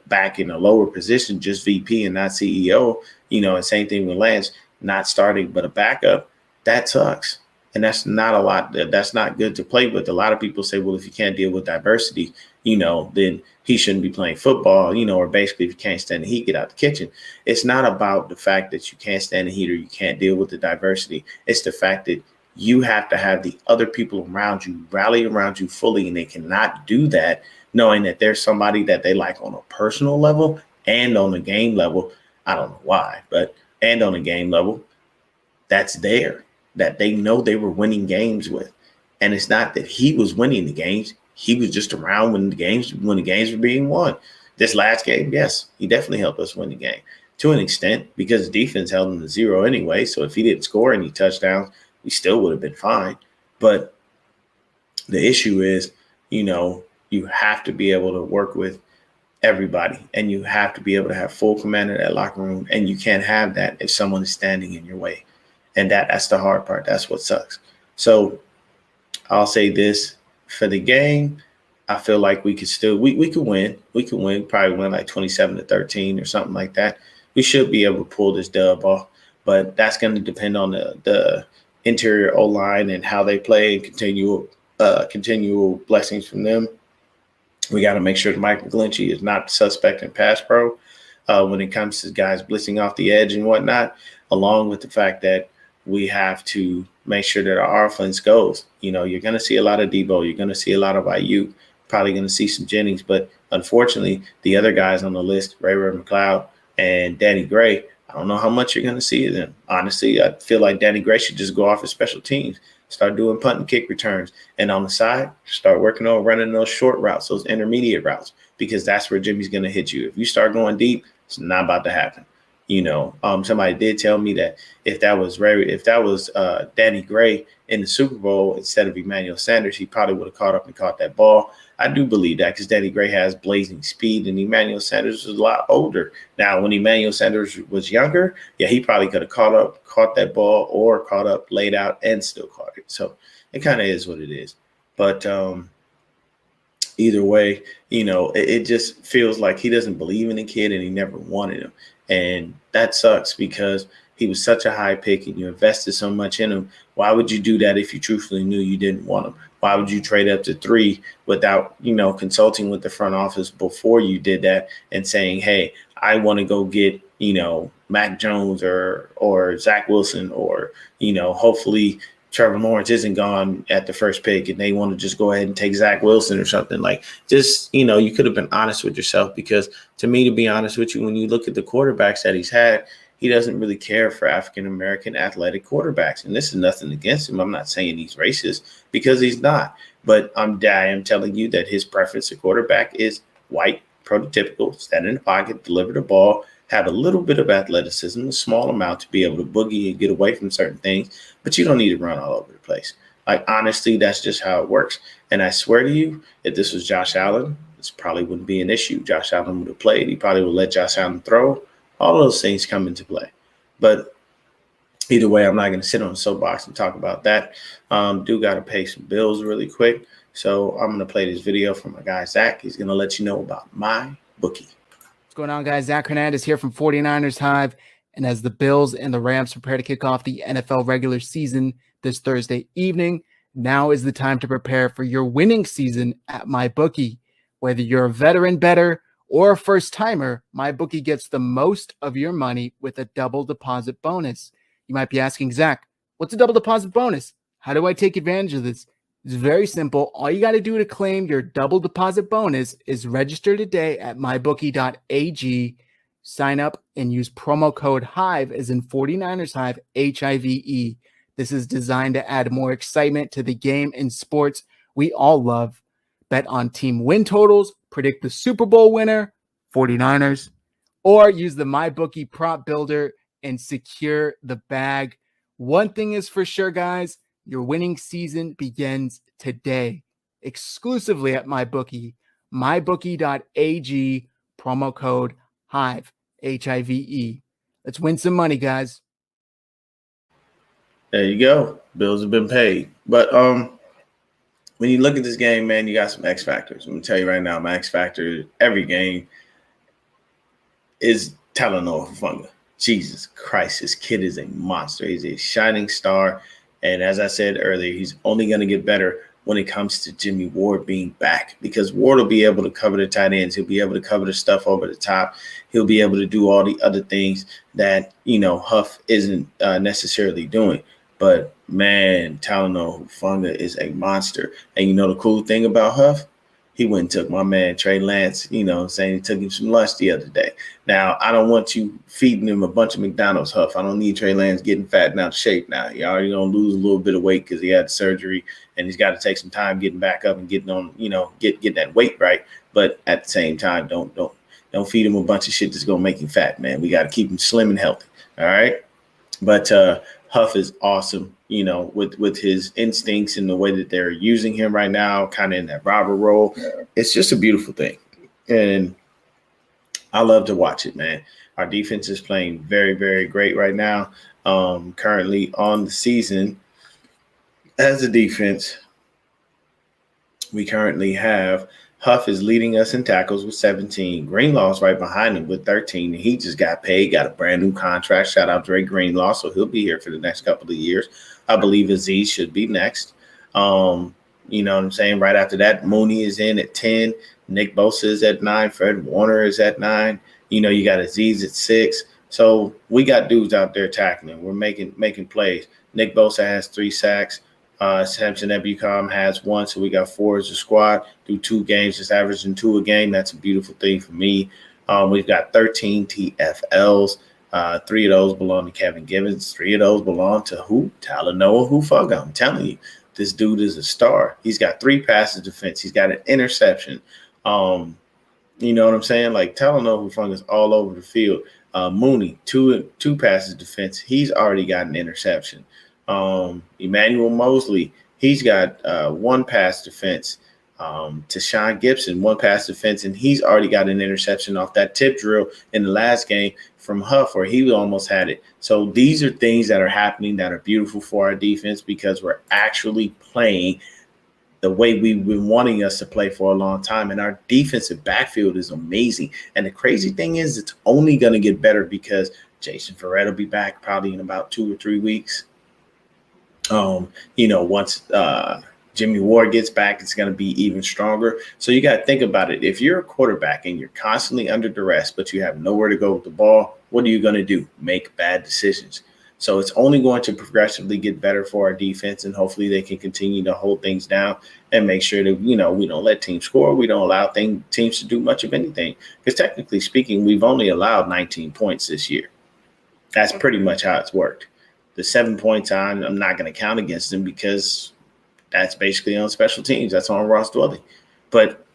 back in a lower position, just VP and not CEO, and same thing with Lance, not starting, but a backup. That sucks. And that's not a lot. That's not good to play with. A lot of people say, well, if you can't deal with diversity, then he shouldn't be playing football, or basically if you can't stand the heat, get out the kitchen. It's not about the fact that you can't stand the heat or you can't deal with the diversity. It's the fact that you have to have the other people around you rally around you fully, and they cannot do that knowing that there's somebody that they like on a personal level and on the game level. I don't know why, and on the game level, that's there, that they know they were winning games with. And it's not that he was winning the games. He was just around when the games were being won. This last game, yes, he definitely helped us win the game to an extent because defense held him to 0 anyway. So if he didn't score any touchdowns, we still would have been fine. But the issue is, you have to be able to work with everybody, and you have to be able to have full command of that locker room. And you can't have that if someone is standing in your way. And that's the hard part. That's what sucks. So I'll say this for the game. I feel like we could still, we could win. We could win, probably win like 27-13 or something like that. We should be able to pull this dub off, but that's going to depend on the interior O-line and how they play, and continual blessings from them. We got to make sure that Mike McGlinchey is not suspect in pass pro when it comes to guys blitzing off the edge and whatnot, along with the fact that we have to make sure that our offense goes. You're going to see a lot of Debo. You're going to see a lot of IU, probably going to see some Jennings. But unfortunately, the other guys on the list, Ray McLeod and Danny Gray, I don't know how much you're going to see of them. Honestly, I feel like Danny Gray should just go off as special teams, start doing punt and kick returns. And on the side, start working on running those short routes, those intermediate routes, because that's where Jimmy's going to hit you. If you start going deep, it's not about to happen. Somebody did tell me that if that was Danny Gray in the Super Bowl instead of Emmanuel Sanders, he probably would have caught up and caught that ball. I do believe that because Danny Gray has blazing speed and Emmanuel Sanders is a lot older. Now, when Emmanuel Sanders was younger, yeah, he probably could have caught that ball or caught up, laid out, and still caught it. So it kind of is what it is. But either way, it just feels like he doesn't believe in the kid and he never wanted him. And that sucks because he was such a high pick and you invested so much in him. Why would you do that if you truthfully knew you didn't want him? Why would you trade up to 3 without, consulting with the front office before you did that and saying, hey, I want to go get, Mac Jones or Zach Wilson or, hopefully Trevor Lawrence isn't gone at the first pick and they want to just go ahead and take Zach Wilson or something. Like, just, you could have been honest with yourself, because to me, to be honest with you, when you look at the quarterbacks that he's had, he doesn't really care for African-American athletic quarterbacks. And this is nothing against him. I'm not saying he's racist, because he's not. But I am telling you that his preference to quarterback is white, prototypical, stand in the pocket, deliver the ball, have a little bit of athleticism, a small amount to be able to boogie and get away from certain things, but you don't need to run all over the place. Like, honestly, that's just how it works. And I swear to you, if this was Josh Allen, this probably wouldn't be an issue. Josh Allen would have played. He probably would let Josh Allen throw. All those things come into play. But either way, I'm not going to sit on a soapbox and talk about that. Do got to pay some bills really quick. So I'm going to play this video from my guy, Zach. He's going to let you know about my bookie.
What's going on, guys? Zach Hernandez here from 49ers Hive. And as the Bills and the Rams prepare to kick off the NFL regular season this Thursday evening, now is the time to prepare for your winning season at MyBookie. Whether you're a veteran bettor or a first-timer, MyBookie gets the most of your money with a double deposit bonus. You might be asking, Zach, what's a double deposit bonus? How do I take advantage of this? It's very simple. All you got to do to claim your double deposit bonus is register today at mybookie.ag, sign up, and use promo code HIVE, as in 49ers Hive, HIVE. This is designed to add more excitement to the game and sports we all love. Bet on team win totals, predict the Super Bowl winner, 49ers, or use the MyBookie prop builder and secure the bag. One thing is for sure, guys, Your winning season begins today, exclusively at MyBookie. MyBookie.ag, promo code HIVE, HIVE. Let's win some money, guys.
There you go. Bills have been paid. But when you look at this game, man, you got some X factors. I'm gonna tell you right now, my X factor every game is Talanoa Hufanga. Jesus Christ, this kid is a monster. He's a shining star. And as I said earlier, he's only going to get better when it comes to Jimmy Ward being back, because Ward will be able to cover the tight ends. He'll be able to cover the stuff over the top. He'll be able to do all the other things that, Huff isn't necessarily doing. But, man, Talanoa Hufanga is a monster. And the cool thing about Huff? He went and took my man Trey Lance, saying he took him some lunch the other day. Now, I don't want you feeding him a bunch of McDonald's, Huff. I don't need Trey Lance getting fat and out of shape now. He already going to lose a little bit of weight because he had surgery, and he's got to take some time getting back up and getting on, get that weight right. But at the same time, don't feed him a bunch of shit that's going to make him fat, man. We got to keep him slim and healthy, all right? But Huff is awesome, with his instincts and the way that they're using him right now, kind of in that robber role. It's just a beautiful thing. And I love to watch it, man. Our defense is playing very, very great right now. Currently on the season, as a defense, we currently have Huff is leading us in tackles with 17. Greenlaw's right behind him with 13. And he just got paid, got a brand new contract. Shout out Dre Greenlaw. So he'll be here for the next couple of years. I believe Aziz should be next. You know what I'm saying? Right after that, Mooney is in at 10. Nick Bosa is at 9. Fred Warner is at 9. You got Aziz at 6. So we got dudes out there tackling. We're making plays. Nick Bosa has 3 sacks. Samson Ebukam has 1, so we got 4 as a squad. Through 2 games, just averaging 2 a game. That's a beautiful thing for me. We've got 13 TFLs. 3 of those belong to Kevin Givens. 3 of those belong to who? Talanoa Hufanga. I'm telling you, this dude is a star. He's got 3 passes defense. He's got an interception. You know what I'm saying? Like, Talanoa Hufanga is all over the field. Mooney, 2 passes defense. He's already got an interception. Emmanuel Mosley, he's got 1 pass defense. To Sean Gibson, 1 pass defense, and he's already got an interception off that tip drill in the last game from Huff, where he almost had it. So these are things that are happening that are beautiful for our defense, because we're actually playing the way we've been wanting us to play for a long time. And our defensive backfield is amazing. And the crazy thing is, it's only going to get better because Jason Verrett will be back probably in about 2 or 3 weeks. Once Jimmy Ward gets back, it's going to be even stronger. So you got to think about it. If you're a quarterback and you're constantly under duress, but you have nowhere to go with the ball, what are you going to do? Make bad decisions. So it's only going to progressively get better for our defense, and hopefully they can continue to hold things down and make sure that, we don't let teams score. We don't allow teams to do much of anything, because technically speaking, we've only allowed 19 points this year. That's pretty much how it's worked. The 7 points I'm not going to count against them, because that's basically on special teams. That's on Ross Dwelly. But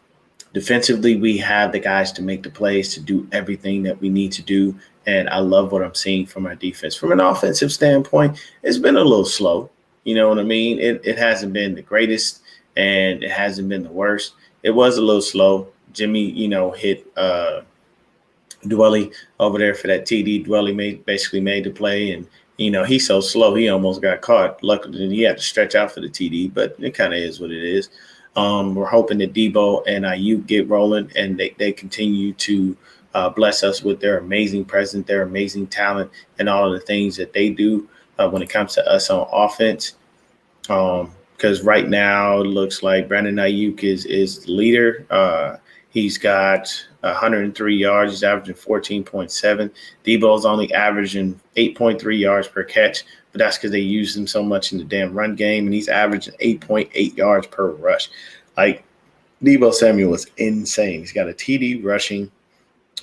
defensively, we have the guys to make the plays, to do everything that we need to do. And I love what I'm seeing from our defense. From an offensive standpoint, it's been a little slow. You know what I mean? It hasn't been the greatest, and it hasn't been the worst. It was a little slow. Jimmy, hit Dwelly over there for that TD. Dwelly basically made the play, and he's so slow, he almost got caught. Luckily, he had to stretch out for the TD, but it kind of is what it is. We're hoping that Debo and Ayuk get rolling, and they continue to bless us with their amazing presence, their amazing talent, and all of the things that they do when it comes to us on offense. Because right now it looks like Brandon Ayuk is the leader. He's got 103 yards. He's averaging 14.7. Debo's only averaging 8.3 yards per catch, but that's because they used him so much in the damn run game, and he's averaging 8.8 yards per rush. Like, Debo Samuel is insane. He's got a TD rushing,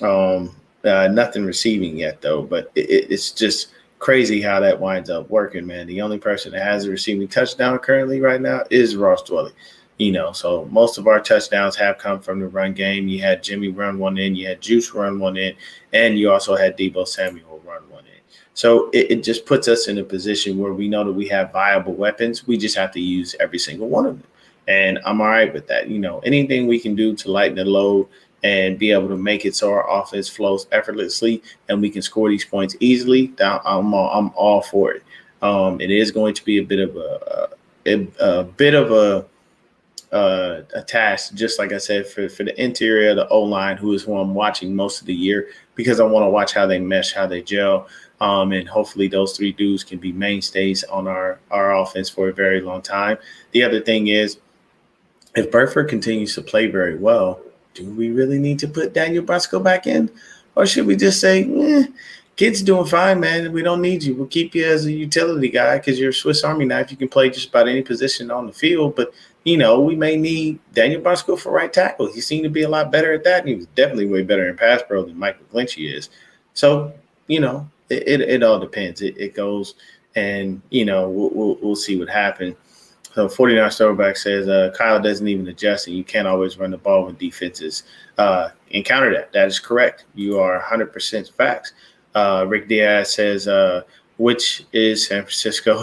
nothing receiving yet, though, but it's just crazy how that winds up working, man. The only person that has a receiving touchdown currently right now is Ross Dwelly. So most of our touchdowns have come from the run game. You had Jimmy run one in, you had Juice run one in, and you also had Debo Samuel run one in. So it just puts us in a position where we know that we have viable weapons. We just have to use every single one of them. And I'm all right with that. Anything we can do to lighten the load and be able to make it so our offense flows effortlessly and we can score these points easily, I'm all for it. It is going to be a bit of a task, just like I said, for the interior of the O-line, who is who I'm watching most of the year, because I want to watch how they mesh, how they gel. And hopefully those three dudes can be mainstays on our offense for a very long time. The other thing is, if Burford continues to play very well, do we really need to put Daniel Brunskill back in? Or should we just say, kid's doing fine, man. We don't need you. We'll keep you as a utility guy because you're a Swiss Army knife. You can play just about any position on the field. But, we may need Daniel Brunskill for right tackle. He seemed to be a lot better at that. And he was definitely way better in pass pro than Michael McGlinchey is. So, it all depends. It goes, and, we'll see what happens. So 49 Throwback says Kyle doesn't even adjust, and you can't always run the ball when defenses encounter that. That is correct. You are 100% facts. Rick Diaz says, which is San Francisco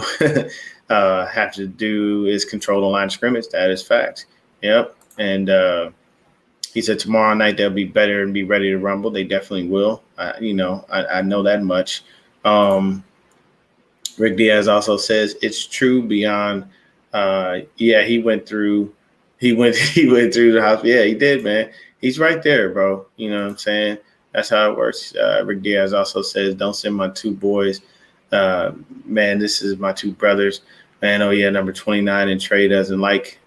have to do is control the line of scrimmage. That is facts. Yep. And he said tomorrow night they'll be better and be ready to rumble. They definitely will. I know that much. Rick Diaz also says it's true beyond. He went through the house. Yeah, he did, man. He's right there, bro. You know what I'm saying? That's how it works. Rick Diaz also says, don't send my two boys. Man, this is my two brothers. Man, oh yeah, number 29, and Trey doesn't like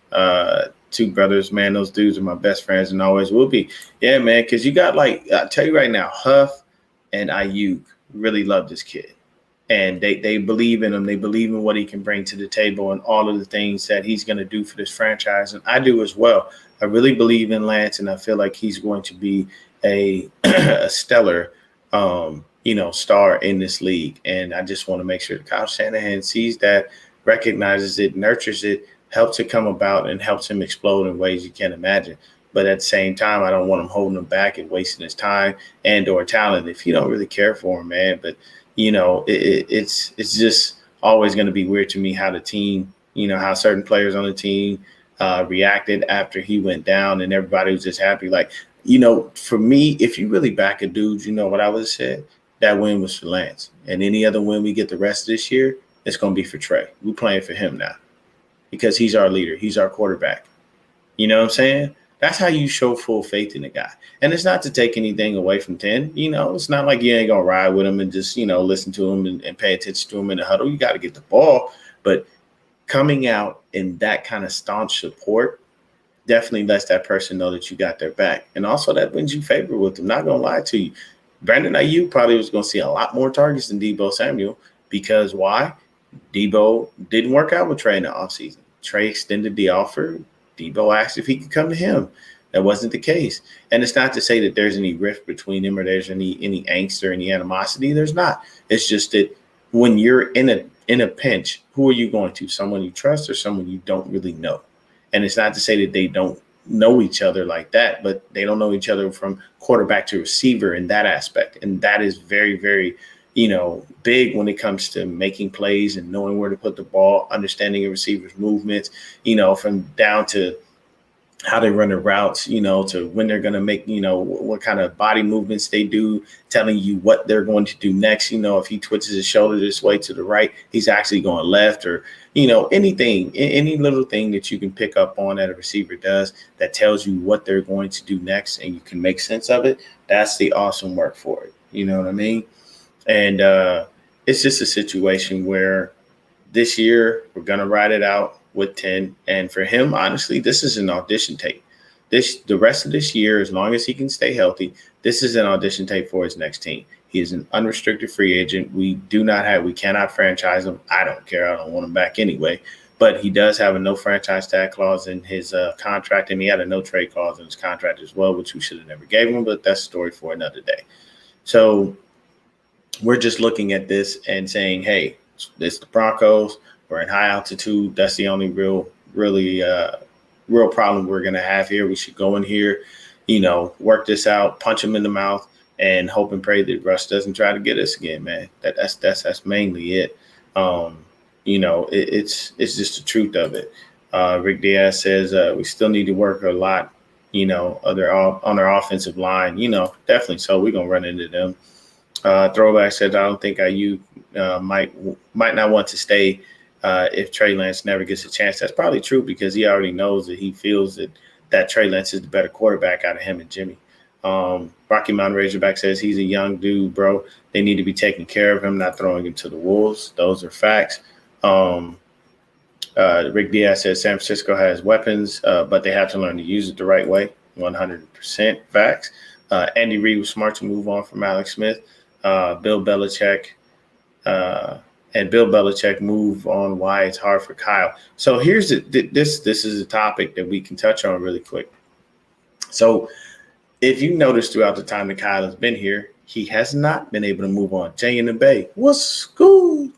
two brothers. Man, those dudes are my best friends and always will be. Yeah, man, because you got, I tell you right now, Huff and Ayuk really love this kid. And they believe in him. They believe in what he can bring to the table and all of the things that he's going to do for this franchise. And I do as well. I really believe in Lance, and I feel like he's going to be a stellar, star in this league. And I just want to make sure that Kyle Shanahan sees that, recognizes it, nurtures it, helps it come about, and helps him explode in ways you can't imagine. But at the same time, I don't want him holding him back and wasting his time and or talent if you don't really care for him, man. But it's just always going to be weird to me how the team, how certain players on the team reacted after he went down, and everybody was just happy. For me, if you really back a dude, what I would have said? That win was for Lance. And any other win we get the rest of this year, it's going to be for Trey. We're playing for him now because he's our leader. He's our quarterback. You know what I'm saying? That's how you show full faith in the guy. And it's not to take anything away from 10. It's not like you ain't going to ride with him and just, listen to him and pay attention to him in the huddle. You got to get the ball. But coming out in that kind of staunch support definitely lets that person know that you got their back. And also that wins you favor with them. Not going to lie to you. Brandon Ayuk probably was going to see a lot more targets than Deebo Samuel because why? Deebo didn't work out with Trey in the offseason. Trey extended the offer. Deebo asked if he could come to him. That wasn't the case. And it's not to say that there's any rift between them or there's any angst or any animosity. There's not. It's just that when you're in a pinch, who are you going to? Someone you trust or someone you don't really know? And it's not to say that they don't know each other like that, but they don't know each other from quarterback to receiver in that aspect. And that is very, very, big when it comes to making plays and knowing where to put the ball, understanding a receiver's movements, from down to how they run their routes, to when they're going to make, what kind of body movements they do, telling you what they're going to do next. If he twitches his shoulder this way to the right, he's actually going left, or, anything, any little thing that you can pick up on that a receiver does that tells you what they're going to do next and you can make sense of it. That's the awesome work for it. You know what I mean? And it's just a situation where this year we're going to ride it out with 10. And for him, honestly, this is an audition tape. The rest of this year, as long as he can stay healthy, this is an audition tape for his next team. He is an unrestricted free agent. We cannot franchise him. I don't care. I don't want him back anyway. But he does have a no franchise tag clause in his contract, and he had a no trade clause in his contract as well, which we should have never gave him. But that's a story for another day. So we're just looking at this and saying, hey, it's the Broncos. We're in high altitude. That's the only real problem we're going to have here. We should go in here, work this out, punch them in the mouth, and hope and pray that Russ doesn't try to get us again, man. That's mainly it. It's just the truth of it. Rick Diaz says we still need to work a lot, on our offensive line. Definitely. So we're gonna run into them. Throwback said, I don't think IU might not want to stay if Trey Lance never gets a chance. That's probably true because he already knows that he feels that Trey Lance is the better quarterback out of him and Jimmy. Rocky Mountain Razorback says he's a young dude, bro. They need to be taking care of him, not throwing him to the wolves. Those are facts. Rick Diaz says San Francisco has weapons, but they have to learn to use it the right way. 100% facts. Andy Reid was smart to move on from Alex Smith. Bill Belichick move on why it's hard for Kyle. So here's this is a topic that we can touch on really quick. So if you notice throughout the time that Kyle has been here, he has not been able to move on. Jay in the Bay, what's cool?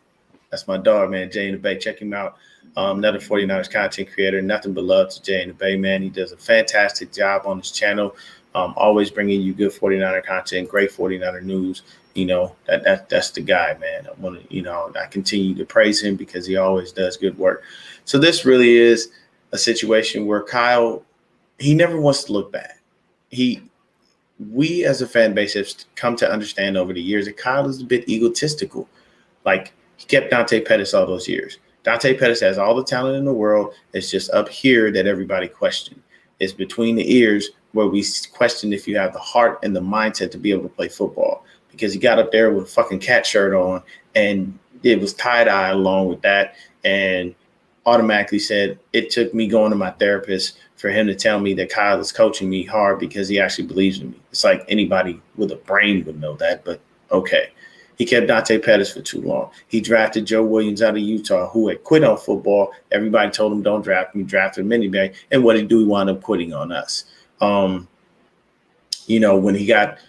That's my dog, man. Jay in the Bay, check him out. Another 49ers content creator, nothing but love to Jay in the Bay, man. He does a fantastic job on his channel. Always bringing you good 49er content, great 49er news. That's the guy, man. I continue to praise him because he always does good work. So this really is a situation where Kyle, he never wants to look bad. We as a fan base have come to understand over the years that Kyle is a bit egotistical. Like, he kept Dante Pettis all those years. Dante Pettis has all the talent in the world. It's just up here that everybody questioned. It's between the ears where we question if you have the heart and the mindset to be able to play football. Because he got up there with a fucking cat shirt on, and it was tie-dye along with that, and automatically said it took me going to my therapist for him to tell me that Kyle is coaching me hard because he actually believes in me. It's like anybody with a brain would know that, but okay. He kept Dante Pettis for too long. He drafted Joe Williams out of Utah, who had quit on football. Everybody told him, don't draft him. He drafted him anyway. And what did he do? He wound up quitting on us. When he got,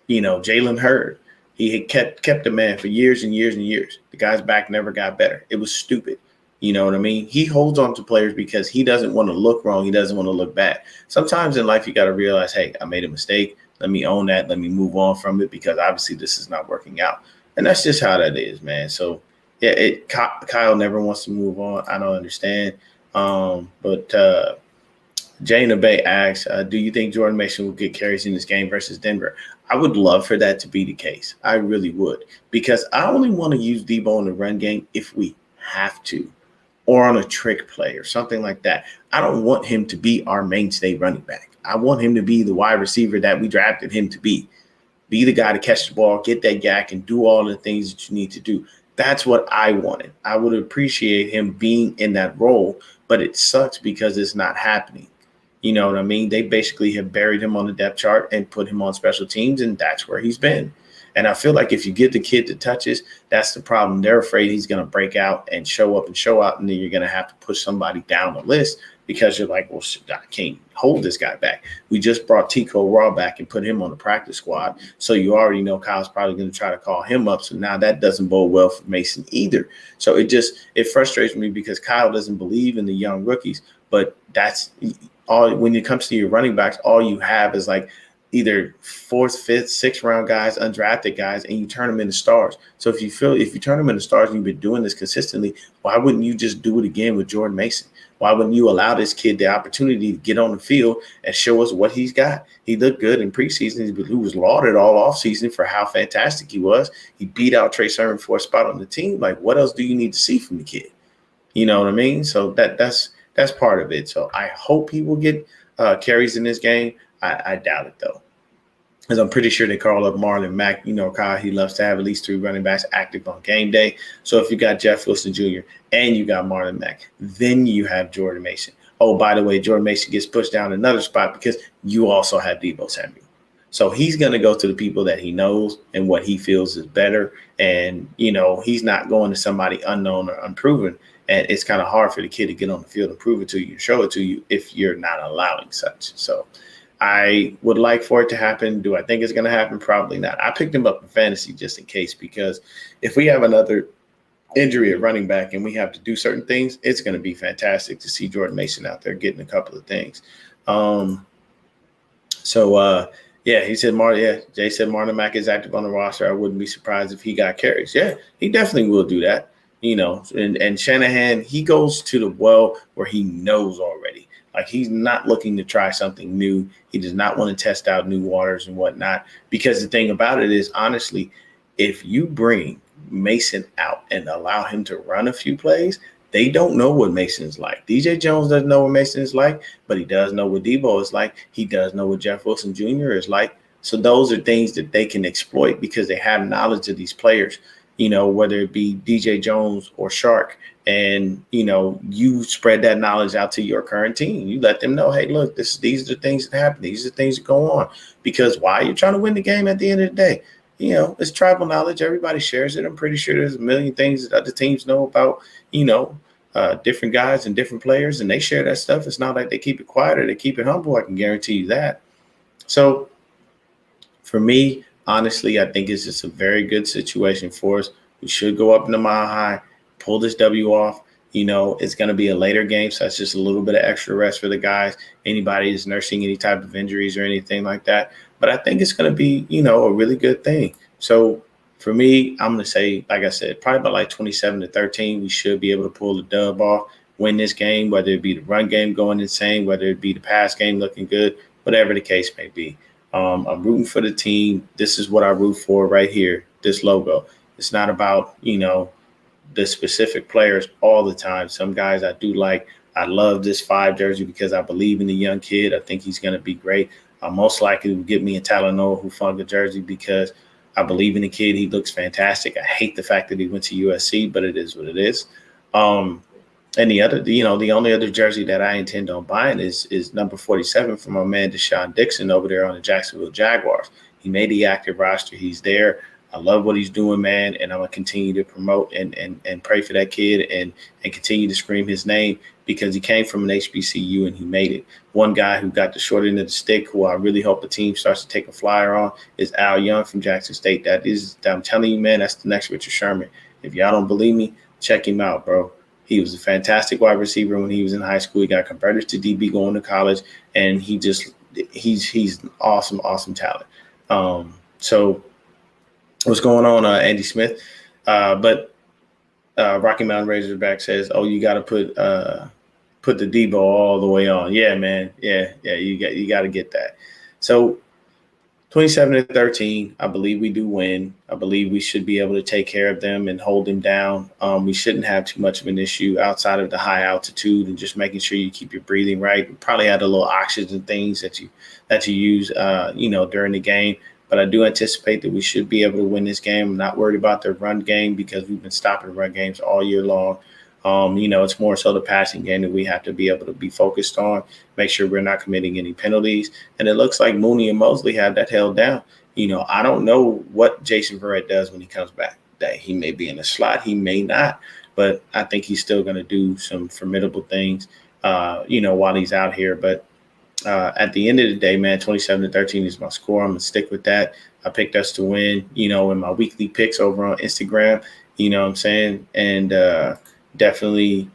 Jalen Hurd, he had kept the man for years and years and years. The guy's back never got better. It was stupid. You know what I mean? He holds on to players because he doesn't want to look wrong. He doesn't want to look bad. Sometimes in life, you got to realize, hey, I made a mistake. Let me own that. Let me move on from it because obviously this is not working out. And that's just how that is, man. So, yeah, Kyle never wants to move on. I don't understand. But Jay in the Bay asks, do you think Jordan Mason will get carries in this game versus Denver? I would love for that to be the case. I really would, because I only want to use Debo in the run game if we have to, or on a trick play or something like that. I don't want him to be our mainstay running back. I want him to be the wide receiver that we drafted him to be. Be the guy to catch the ball, get that yak, and do all the things that you need to do. That's what I wanted. I would appreciate him being in that role, but it sucks because it's not happening. You know what I mean? They basically have buried him on the depth chart and put him on special teams, and that's where he's been. And I feel like if you give the kid the touches, that's the problem. They're afraid he's going to break out and show up, and then you're going to have to push somebody down the list because you're like, well, I can't hold this guy back. We just brought Tico Raw back and put him on the practice squad. So you already know Kyle's probably going to try to call him up. So now that doesn't bode well for Mason either. So it frustrates me because Kyle doesn't believe in the young rookies, but that's all. When it comes to your running backs, all you have is like either 4th, 5th, 6th round guys, undrafted guys, and you turn them into stars. So if you turn them into stars and you've been doing this consistently, why wouldn't you just do it again with Jordan Mason? Why wouldn't you allow this kid the opportunity to get on the field and show us what he's got? He looked good in preseason. He was lauded all offseason for how fantastic he was. He beat out Trey Sermon for a spot on the team. Like, what else do you need to see from the kid? You know what I mean? So that's part of it. So I hope he will get carries in this game. I doubt it, though, because I'm pretty sure they call up Marlon Mack. You know, Kyle, he loves to have at least 3 running backs active on game day. So if you got Jeff Wilson Jr. and you got Marlon Mack, then you have Jordan Mason. Oh, by the way, Jordan Mason gets pushed down another spot because you also have Deebo Samuel. So he's going to go to the people that he knows and what he feels is better. And, he's not going to somebody unknown or unproven. And it's kind of hard for the kid to get on the field and prove it to you, show it to you if you're not allowing such. So I would like for it to happen. Do I think it's going to happen? Probably not. I picked him up in fantasy just in case, because if we have another injury at running back and we have to do certain things, it's going to be fantastic to see Jordan Mason out there getting a couple of things. Yeah, he said Martin. Yeah, Jay said Marlon Mack is active on the roster. I wouldn't be surprised if he got carries. Yeah, he definitely will do that. And Shanahan, he goes to the well where he knows already. Like he's not looking to try something new. He does not want to test out new waters and whatnot. Because the thing about it is, honestly, if you bring Mason out and allow him to run a few plays, they don't know what Mason's like. DJ Jones doesn't know what Mason is like, but he does know what Debo is like. He does know what Jeff Wilson Jr. is like. So those are things that they can exploit because they have knowledge of these players, whether it be DJ Jones or Shark. And, you spread that knowledge out to your current team. You let them know, hey, look, these are the things that happen. These are the things that go on. Because why? You're trying to win the game at the end of the day. It's tribal knowledge. Everybody shares it. I'm pretty sure there's a million things that other teams know about, different guys and different players, and they share that stuff. It's not like they keep it quiet or they keep it humble. I can guarantee you that. So for me, honestly, I think it's just a very good situation for us. We should go up in the mile high, pull this W off. It's going to be a later game, so that's just a little bit of extra rest for the guys. Anybody is nursing any type of injuries or anything like that. But I think it's going to be, a really good thing. So for me, I'm going to say, like I said, probably about like 27-13, we should be able to pull the dub off, win this game, whether it be the run game going insane, whether it be the pass game looking good, whatever the case may be. I'm rooting for the team. This is what I root for right here, this logo. It's not about, the specific players all the time. Some guys I do like. I love this 5 jersey because I believe in the young kid. I think he's going to be great. Most likely will get me a Talanoa Hufanga jersey because I believe in the kid. He looks fantastic. I hate the fact that he went to USC, but it is what it is. And the only other jersey that I intend on buying is number 47 from my man Deshaun Dixon over there on the Jacksonville Jaguars. He made the active roster. He's there. I love what he's doing, man, and I'm going to continue to promote and pray for that kid and continue to scream his name because he came from an HBCU and he made it. One guy who got the short end of the stick, who I really hope the team starts to take a flyer on, is Al Young from Jackson State. I'm telling you, man, that's the next Richard Sherman. If y'all don't believe me, check him out, bro. He was a fantastic wide receiver when he was in high school. He got converted to DB going to college, and he's an awesome talent. So what's going on, Andy Smith? But Rocky Mountain Razorback says, "Oh, you got to put the Debo all the way on." Yeah, man. Yeah. You got to get that. So 27-13, I believe we do win. I believe we should be able to take care of them and hold them down. We shouldn't have too much of an issue outside of the high altitude and just making sure you keep your breathing right. You probably had a little oxygen things that you use, during the game. But I do anticipate that we should be able to win this game. I'm not worried about the run game because we've been stopping run games all year long. It's more so the passing game that we have to be able to be focused on, make sure we're not committing any penalties. And it looks like Mooney and Mosley have that held down. I don't know what Jason Verrett does when he comes back. That he may be in the slot, he may not, but I think he's still going to do some formidable things, while he's out here. But at the end of the day, man, 27-13 is my score. I'm going to stick with that. I picked us to win, in my weekly picks over on Instagram, you know what I'm saying? And definitely,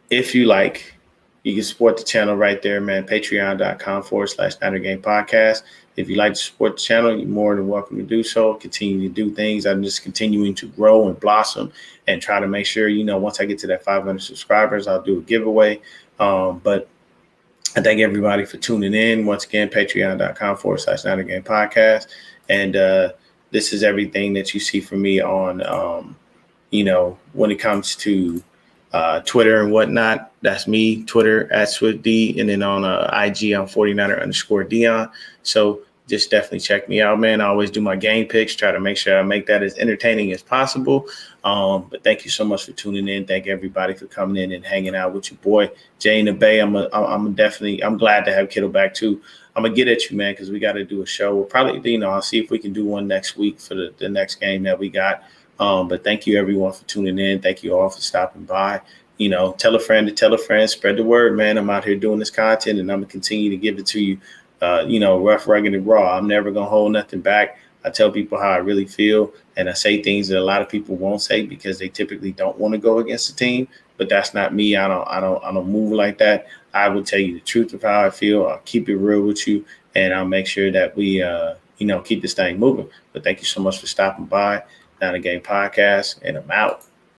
if you like, you can support the channel right there, man. Patreon.com/Niner Game Podcast. If you like to support the channel, you're more than welcome to do so. Continue to do things. I'm just continuing to grow and blossom and try to make sure, once I get to that 500 subscribers, I'll do a giveaway. But I thank everybody for tuning in. Once again, patreon.com/Niner Game Podcast. And this is everything that you see from me on, when it comes to Twitter and whatnot. That's me, Twitter @SwiftD. And then on IG, I'm 49er_Dion. So just definitely check me out, man. I always do my game picks, try to make sure I make that as entertaining as possible. But thank you so much for tuning in. Thank everybody for coming in and hanging out with your boy, Jay in the Bay. I'm glad to have Kittle back too. I'm going to get at you, man, because we got to do a show. We'll probably, I'll see if we can do one next week for the next game that we got. But thank you, everyone, for tuning in. Thank you all for stopping by. Tell a friend to tell a friend. Spread the word, man. I'm out here doing this content, and I'm going to continue to give it to you, rough, rugged, and raw. I'm never going to hold nothing back. I tell people how I really feel, and I say things that a lot of people won't say because they typically don't want to go against the team. But that's not me. I don't move like that. I will tell you the truth of how I feel. I'll keep it real with you, and I'll make sure that we, keep this thing moving. But thank you so much for stopping by. Down the Game Podcast, and I'm out.